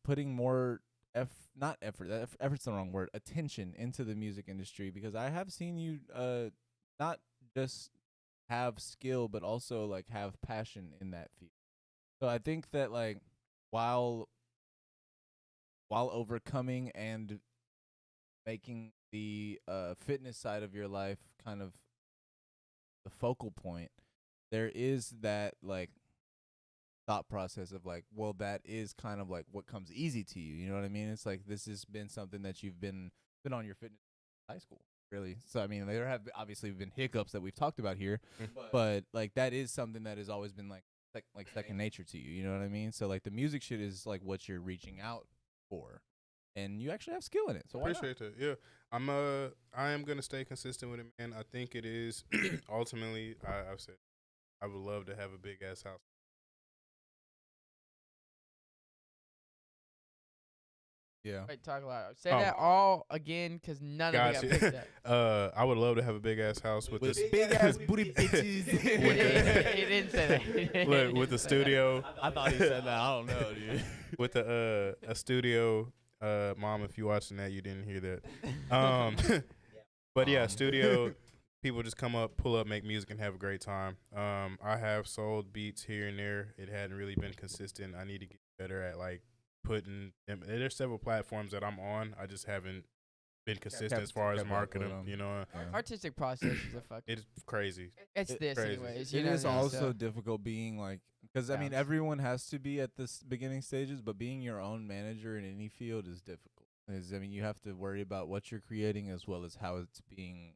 S8: putting more effort's the wrong word, attention into the music industry, because I have seen you not just have skill but also like have passion in that field. So I think that like while overcoming and making the fitness side of your life kind of the focal point, there is that like thought process of like, well, that is kind of like what comes easy to you. You know what I mean? It's like this has been something that you've been on your fitness in high school, really. So I mean, there have obviously been hiccups that we've talked about here, but like that is something that has always been like second nature to you. You know what I mean? So like the music shit is like what you're reaching out for, and you actually have skill in it. So why not?
S9: Appreciate that. Yeah, I am gonna stay consistent with it, man. I think it is ultimately. I've said I would love to have a big ass house.
S8: Yeah.
S10: Wait, talk louder. Say that all again, because none of it got picked up.
S9: I would love to have a big ass house with this
S8: big ass booty bitches.
S10: He didn't say that.
S9: Look, with the studio.
S8: I thought he said that. I don't know, dude.
S9: With a studio. Mom, if you watching that, you didn't hear that. But yeah, studio. People just come up, pull up, make music, and have a great time. I have sold beats here and there. It hadn't really been consistent. I need to get better at like putting them. There's several platforms that I'm on. I just haven't been consistent as far as marketing them. You know,
S10: artistic process is a fucking.
S9: It's crazy.
S10: It's this
S9: crazy.
S10: anyways.
S8: It is also difficult being like, because I mean everyone has to be at this beginning stages, but being your own manager in any field is difficult. Because I mean you have to worry about what you're creating as well as how it's being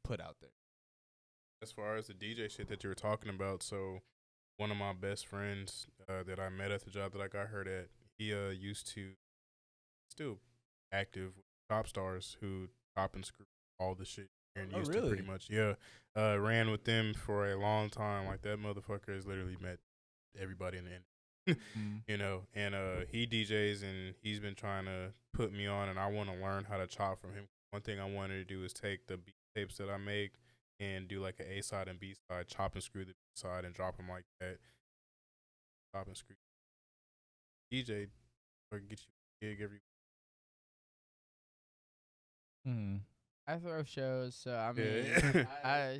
S8: put out there.
S9: As far as the DJ shit that you were talking about, so one of my best friends that I met at the job that I got hurt at, he used to still active with top stars who chop and screw all the shit and used to pretty much. Yeah. Ran with them for a long time. Like that motherfucker has literally met everybody in the end. You know, and he DJs and he's been trying to put me on, and I want to learn how to chop from him. One thing I wanted to do is take the beat tapes that I make and do like an A side and B side, chop and screw the B side and drop them like that. Chop and screw. DJ or get you a gig every.
S10: I throw shows, so I mean, I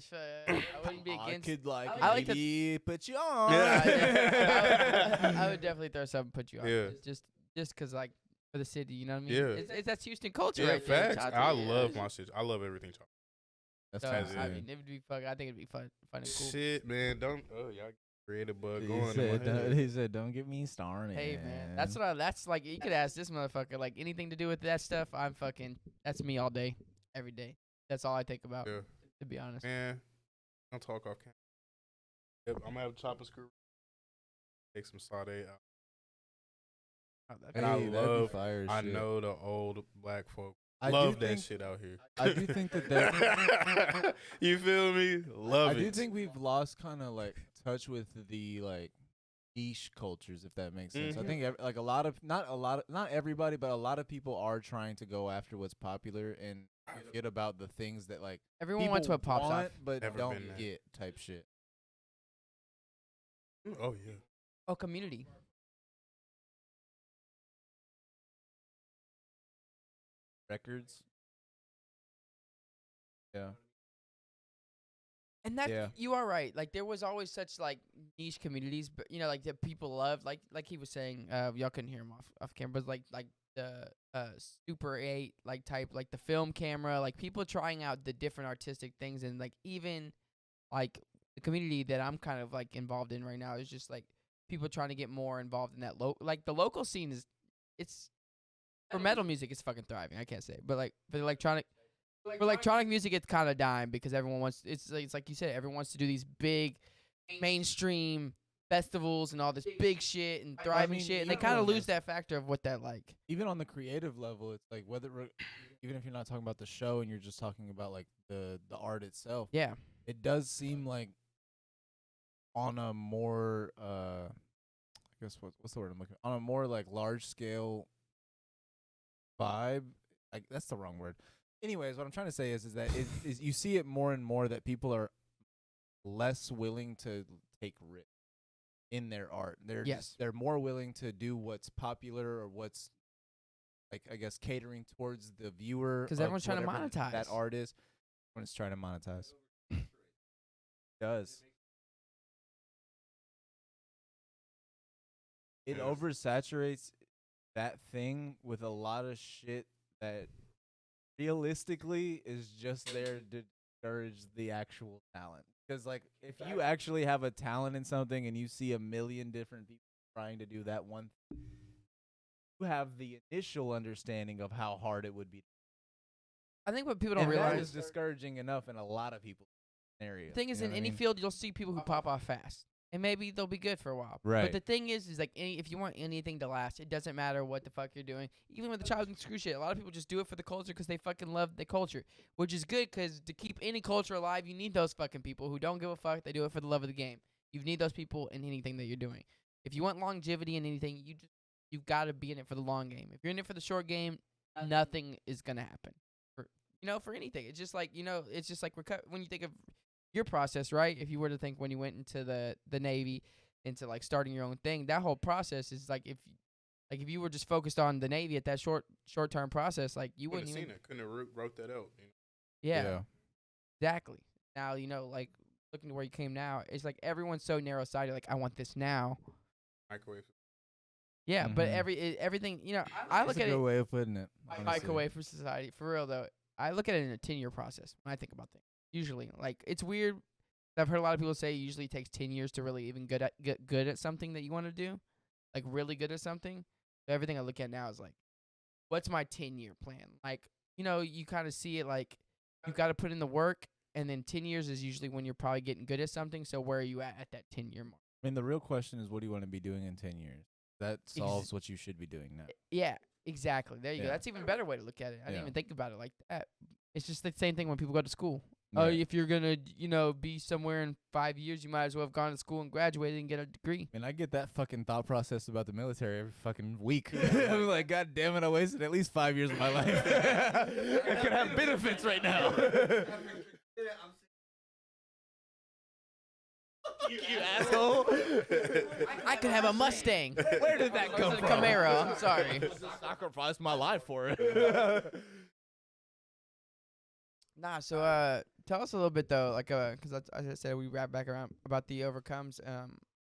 S10: wouldn't be against.
S8: I like to put you on.
S10: I would definitely throw something, put you on.
S9: Yeah.
S10: Just because like for the city, you know what I mean?
S9: Yeah.
S10: It's that's Houston culture,
S9: Yeah,
S10: right
S9: facts.
S10: there.
S9: I love my shit. I love everything chop.
S8: That's
S10: So,
S8: crazy.
S10: I mean, it would be fun. I think it'd be fun and cool.
S9: Shit, man, don't. Oh, y'all creative bug
S8: He
S9: going.
S8: said, he said, "Don't get me started."
S10: Hey man, that's like you could ask this motherfucker like anything to do with that stuff. That's me all day, every day. That's all I think about.
S9: Yeah.
S10: To be honest.
S9: Man, don't talk off camera. Yep, I'm gonna have a chop and screw. Take some sauté out. And I love. I know the old black folk love that shit out here.
S8: I do think that
S9: you feel me? Love it.
S8: I do think we've lost kind of like touch with the like niche cultures, if that makes sense. I think like not everybody, but a lot of people are trying to go after what's popular and forget about the things that like
S10: everyone wants what pops off,
S8: but don't get type shit.
S9: Oh yeah.
S10: Oh, community.
S8: Records. Yeah.
S10: And that you are right. Like there was always such like niche communities, but you know, like that people loved. Like he was saying, y'all couldn't hear him off camera, but like the Super 8 like type, like the film camera, like people trying out the different artistic things, and like even like the community that I'm kind of like involved in right now is just like people trying to get more involved in that like the local scene is it's for metal music it's fucking thriving. I can't say, but like for electronic music it's kind of dying because everyone wants it's like you said, everyone wants to do these big mainstream festivals and all this big shit and thriving shit, and they kind of lose that factor of what that like.
S8: Even on the creative level, it's like even if you're not talking about the show and you're just talking about like the art itself.
S10: Yeah.
S8: It does seem like on a more I guess what's the word I'm looking, on a more like large scale vibe. That's the wrong word. Anyways, what I'm trying to say is that is you see it more and more that people are less willing to take risks in their art. They're more willing to do what's popular or what's like, I guess, catering towards the viewer,
S10: because everyone's trying to monetize
S8: that art is. Everyone's trying to monetize. Does it oversaturates that thing with a lot of shit that realistically is just there to discourage the actual talent? Because like, if you actually have a talent in something and you see a million different people trying to do that one thing, you have the initial understanding of how hard it would be.
S10: I think what people don't
S8: That
S10: realize
S8: is discouraging enough in a lot of people's areas.
S10: The thing is, in any field, you'll see people who pop off fast, and maybe they'll be good for a while.
S8: Right.
S10: But the thing is like, if you want anything to last, it doesn't matter what the fuck you're doing. Even with the child and screw shit, a lot of people just do it for the culture because they fucking love the culture, which is good because to keep any culture alive, you need those fucking people who don't give a fuck. They do it for the love of the game. You need those people in anything that you're doing. If you want longevity in anything, you've got to be in it for the long game. If you're in it for the short game, nothing is gonna happen. For anything, it's just like it's just like when you think of your process, right? If you were to think when you went into the Navy, into like starting your own thing, that whole process is like if you were just focused on the Navy at that short term process, like you wouldn't even
S9: couldn't have wrote that out.
S10: Yeah, exactly. Now like looking to where you came now, it's like everyone's so narrow sighted. Like I want this now.
S9: Microwave.
S10: Yeah, but everything I look at it.
S8: That's a good way of putting it.
S10: Microwave for society, for real though. I look at it in a 10-year process when I think about things. Usually, like it's weird. I've heard a lot of people say it usually takes 10 years to really even get good at something that you want to do, like really good at something. So everything I look at now is like, what's my 10-year plan? Like, you kind of see it like you got to put in the work, and then 10 years is usually when you're probably getting good at something. So where are you at that 10-year mark?
S8: I mean, the real question is, what do you want to be doing in 10 years? That solves what you should be doing now.
S10: Yeah, exactly. There you go. That's even a better way to look at it. I didn't even think about it like that. It's just the same thing when people go to school. Oh, if you're gonna, be somewhere in 5 years, you might as well have gone to school and graduated and get a degree.
S8: And I get that fucking thought process about the military every fucking week. I'm like, God damn it, I wasted at least 5 years of my life. I could have benefits right now. You asshole.
S10: I could have a Mustang.
S8: Where did that come from?
S10: Camaro. I'm sorry.
S8: I sacrificed my life for it.
S10: Nah, so tell us a little bit though, like because as I said, we wrap back around about the overcomes.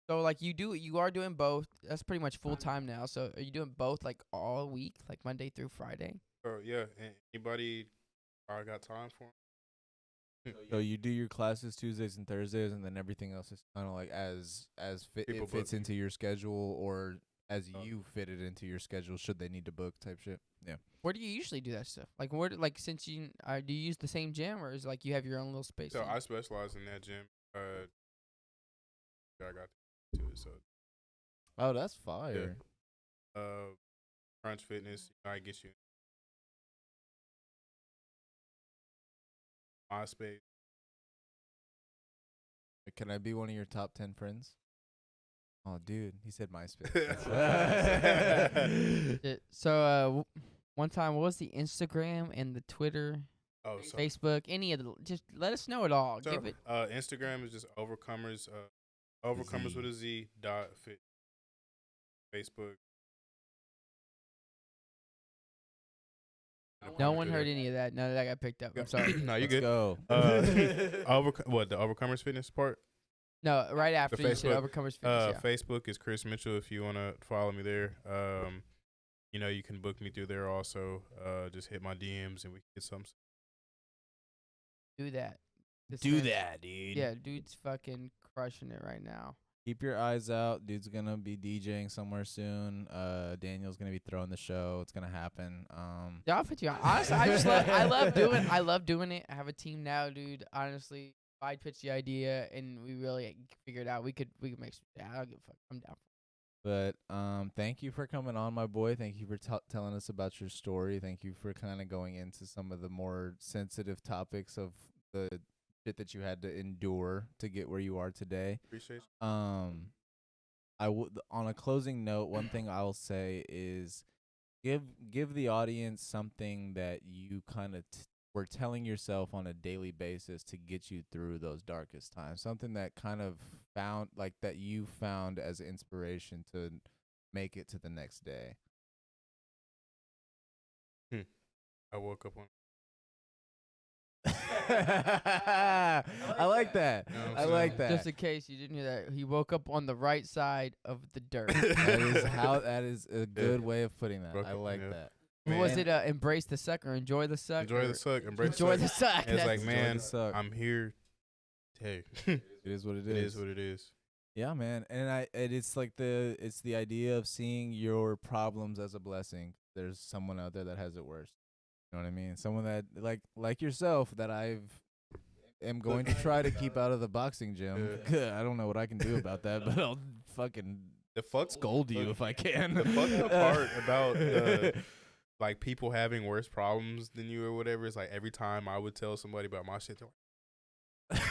S10: So like you are doing both. That's pretty much full time now. So are you doing both like all week, like Monday through Friday?
S9: Yeah. Anybody I got time for?
S8: So you do your classes Tuesdays and Thursdays, and then everything else is kind of like as it fits into your schedule, or as you fit it into your schedule. Should they need to book type shit? Yeah.
S10: Where do you usually do that stuff? Like since you do you use the same gym, or is like you have your own little space?
S9: So I specialize in that gym. I got to it. So.
S8: Oh, that's fire.
S9: Yeah. Crunch Fitness. I get you. MySpace.
S8: Can I be one of your top 10 friends? Oh, dude, he said MySpace.
S10: So, one time, what was the Instagram and the Twitter, Facebook, any of the? Just let us know it all.
S9: So,
S10: Give it.
S9: Instagram is just Overcomers. Overcomers with a Z. .fit. Facebook.
S10: No one heard any of that. None of that got picked up. I'm sorry.
S9: No, you
S8: Let's
S9: good.
S8: Go.
S9: The Overcomers Fitness part?
S10: No, right after you said
S9: Facebook,
S10: Overcomers Fitness. Yeah.
S9: Facebook is Chris Mitchell if you want to follow me there. You can book me through there also. Just hit my DMs and we can get something.
S10: Do that.
S8: Do that, dude.
S10: Yeah, dude's fucking crushing it right now.
S8: Keep your eyes out. Dude's gonna be DJing somewhere soon. Daniel's gonna be throwing the show. It's gonna happen.
S10: Yeah, I'll put you on. Honestly, I love doing it. I have a team now, dude. Honestly, I pitched the idea, and we really figured out we could make. Yeah, I don't give a fuck. I'm down.
S8: But thank you for coming on, my boy. Thank you for telling us about your story. Thank you for kind of going into some of the more sensitive topics of the shit that you had to endure to get where you are today.
S9: Appreciate you.
S8: On a closing note, one thing I'll say is give the audience something that you kind of were telling yourself on a daily basis to get you through those darkest times. Something that kind of that you found as inspiration to make it to the next day.
S9: I woke up on.
S8: I like that.
S9: You know what
S8: I
S9: I'm
S8: like
S9: saying?
S8: that.
S10: Just in case you didn't hear that, he woke up on the right side of the dirt.
S8: That is a good way of putting that.
S9: Woke
S8: I
S9: up,
S8: like
S9: yeah.
S8: that.
S10: What was it? Embrace the suck or enjoy the suck?
S9: Enjoy the suck.
S10: Enjoy the suck.
S9: And it's like,
S8: Enjoy
S9: man,
S8: the suck.
S9: I'm here. Hey,
S8: It is what it is.
S9: it is what it is.
S8: Yeah, man. And it's like it's the idea of seeing your problems as a blessing. There's someone out there that has it worse. You know what I mean? Someone that like yourself that am going to try to keep out of the boxing gym. I don't know what I can do about that, but I'll fucking scold you if I can.
S9: The fucked up part about like people having worse problems than you or whatever is like every time I would tell somebody about my shit, they're like,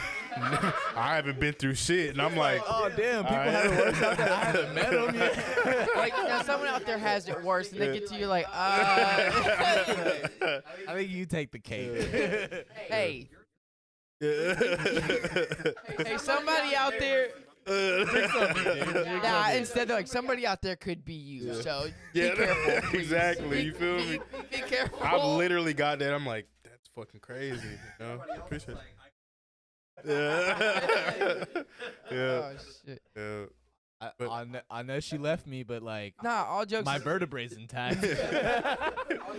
S9: I haven't been through shit, and I'm like,
S8: oh damn, people have it worse out there. I haven't met them yet.
S10: Like, now someone out there has it worse, and they get to you like,
S8: I think you take the cake.
S10: hey. Hey, somebody out there. Nah, instead they're like, somebody out there could be you. So be careful. Please.
S9: Exactly. You feel me?
S10: Be careful.
S9: I've literally got that. I'm like, that's fucking crazy. You know? Appreciate it. Yeah.
S10: Oh shit.
S9: Yeah.
S8: I know she left me, but like,
S10: Nah, all jokes.
S8: my vertebrae's intact.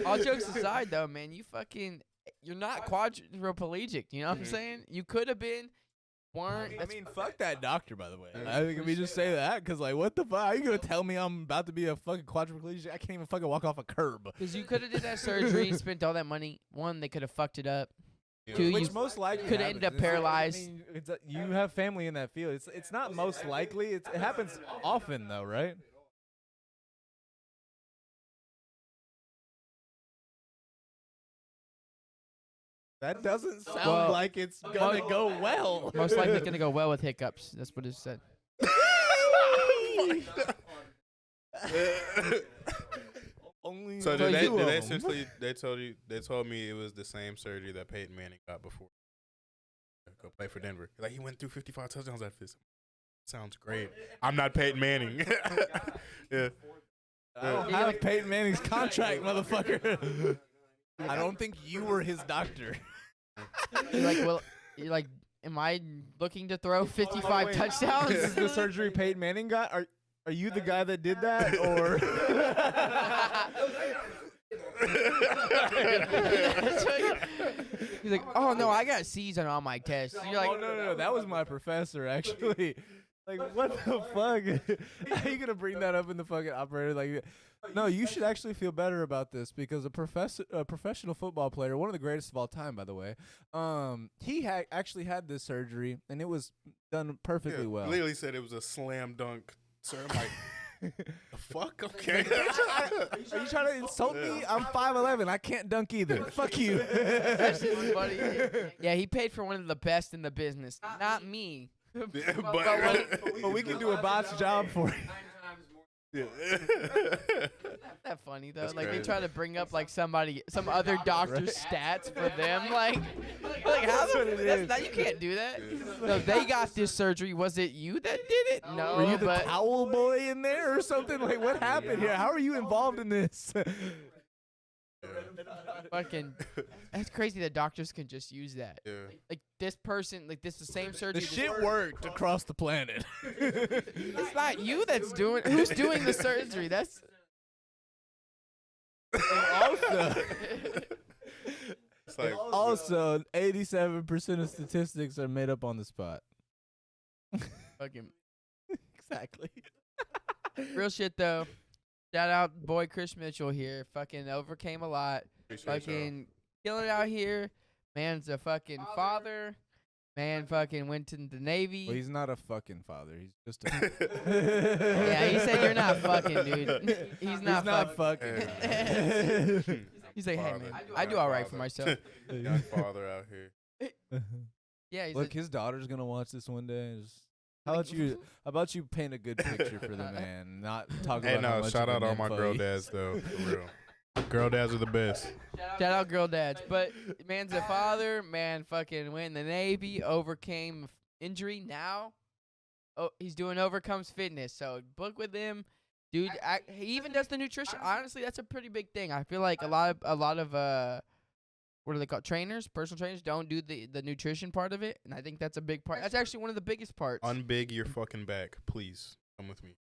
S10: All jokes aside, though, man, you're not quadriplegic. You know what I'm saying? You could have been. Weren't.
S8: I mean, fuck that doctor, by the way. I think we just say that because, like, what the fuck? Are you gonna tell me I'm about to be a fucking quadriplegic? I can't even fucking walk off a curb.
S10: Because you could have did that surgery and spent all that money. One, they could have fucked it up.
S9: Yeah.
S10: Two,
S8: Which
S10: you
S8: most likely
S10: could have ended up
S8: happens.
S10: paralyzed.
S8: I mean, you have family in that field. It's not most likely. It happens often, though, right? That doesn't sound like it's gonna go well.
S10: Most likely gonna go well with hiccups. That's what it said.
S8: Only
S9: So
S8: for
S9: did
S8: you
S9: they
S8: of 'em.
S9: essentially they told me it was the same surgery that Peyton Manning got before go play for Denver. Like he went through 55 touchdowns after this. Sounds great. I'm not Peyton Manning. Yeah.
S8: I don't have Peyton Manning's contract, motherfucker. I don't think you were his doctor.
S10: You're like, am I looking to throw 55 touchdowns?
S8: This is the surgery Peyton Manning got? Are you the guy that did that, or?
S10: He's like, oh no, I got C's on all my tests. You're like,
S8: Oh no, that was my professor actually. Like, what the fuck? How you gonna bring that up in the fucking operator? Like, no, you should actually feel better about this because a professional football player, one of the greatest of all time, by the way, he actually had this surgery and it was done perfectly well.
S9: Literally said it was a slam dunk. So I'm like, the fuck? Okay.
S8: Are you trying to insult me? I'm 5'11". I can't dunk either. Fuck you.
S10: that's just funny. Yeah, he paid for one of the best in the business. Not me.
S8: But we can do a bot's job for you.
S10: Not that funny though.
S9: That's
S10: like
S9: crazy.
S10: they try to bring up like some other doctor's stats for them. Like how that's not, you can't do that. No, they got this surgery. Was it you that did it? No.
S8: Were you the
S10: but
S8: towel boy in there or something? Like, what happened here? How are you involved in this?
S10: fucking, that's crazy that doctors can just use that.
S9: Yeah.
S10: Like this person, like this the same surgery.
S8: The shit worked across the planet.
S10: It's not you that's doing. Who's doing the surgery? That's.
S8: Also,
S9: It's like,
S8: also, 87% of statistics are made up on the spot.
S10: Fucking
S8: Exactly.
S10: real shit though. Shout out boy Chris Mitchell here. Fucking overcame a lot.
S9: appreciate y'all.
S10: Fucking killing it out here. Man's a fucking father. Man fucking went to the Navy.
S8: Well, he's not a fucking father. He's just a.
S10: Yeah, he said you're not fucking, dude. He's not
S8: fucking.
S10: He's like, hey man, I do all right for myself.
S9: Young father out here.
S10: Yeah, he's
S8: Look, his daughter's gonna watch this one day. How about you paint a good picture for the man, not talk about.
S9: Hey,
S8: how
S9: no,
S8: much
S9: shout
S8: of a
S9: out all
S8: man
S9: my
S8: he
S9: girl
S8: is.
S9: dads though, for real. Girl dads are the best.
S10: Shout out girl dads. But man's a father. Man fucking went in the Navy, overcame injury. Now, he's doing Overcomes Fitness. So book with him, dude. He even does the nutrition. Honestly, that's a pretty big thing. I feel like a lot of what are they called? Trainers, personal trainers don't do the nutrition part of it, and I think that's a big part. That's actually one of the biggest parts.
S9: Unbig your fucking back, please. Come with me.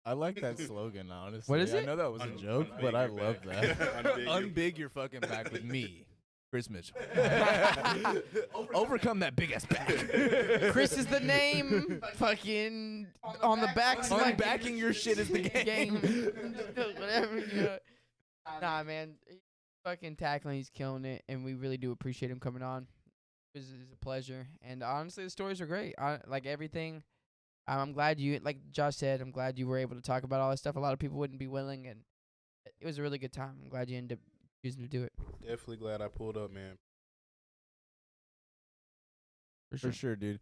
S8: I like that slogan, honestly.
S10: What is it?
S8: I know that was a joke,
S9: Unbig
S8: but I
S9: your
S8: love
S9: back.
S8: that.
S9: Unbig
S8: Unbig your fucking back with me, Chris Mitchell. Overcome that big ass back.
S10: Chris is the name. Fucking on the back.
S8: Unbacking your shit is the game.
S10: Whatever. You know. Nah, man. He's fucking tackling. He's killing it, and we really do appreciate him coming on. It was a pleasure, and honestly, the stories are great. Like everything. I'm glad like Josh said, I'm glad you were able to talk about all this stuff. A lot of people wouldn't be willing, and it was a really good time. I'm glad you ended up choosing to do it.
S9: Definitely glad I pulled up, man.
S8: For sure, dude.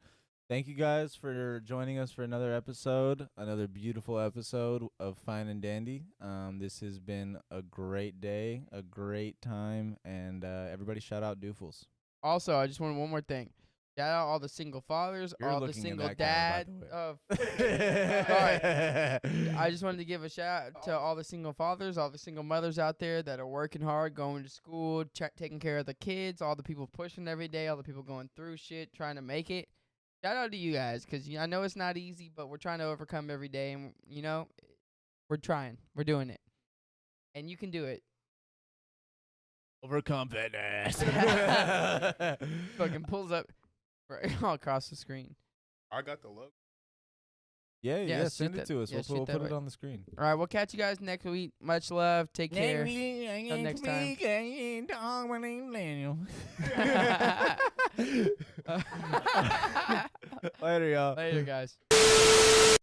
S8: Thank you guys for joining us for another episode, another beautiful episode of Fine and Dandy. This has been a great day, a great time, and everybody shout out Doofles.
S10: Also, I just wanted one more thing. Shout out all the single fathers,
S8: You're
S10: all the
S8: looking in
S10: single
S8: that camera, by
S10: dads.
S8: the way.
S10: Sorry. I just wanted to give a shout out to all the single fathers, all the single mothers out there that are working hard, going to school, taking care of the kids, all the people pushing every day, all the people going through shit, trying to make it. Shout out to you guys, because I know it's not easy, but we're trying to overcome every day, and, we're trying. We're doing it. And you can do it.
S8: Overcome fitness.
S10: Fucking pulls up right all across the screen.
S9: I got the logo.
S8: Yeah,
S10: shoot
S8: send it
S10: that-
S8: to us.
S10: yeah,
S8: We'll
S10: shoot that
S8: put it
S10: way.
S8: on the screen.
S10: All right, we'll catch you guys next week. Much love. Take care. Until next time.
S8: Later, y'all.
S10: Later, guys.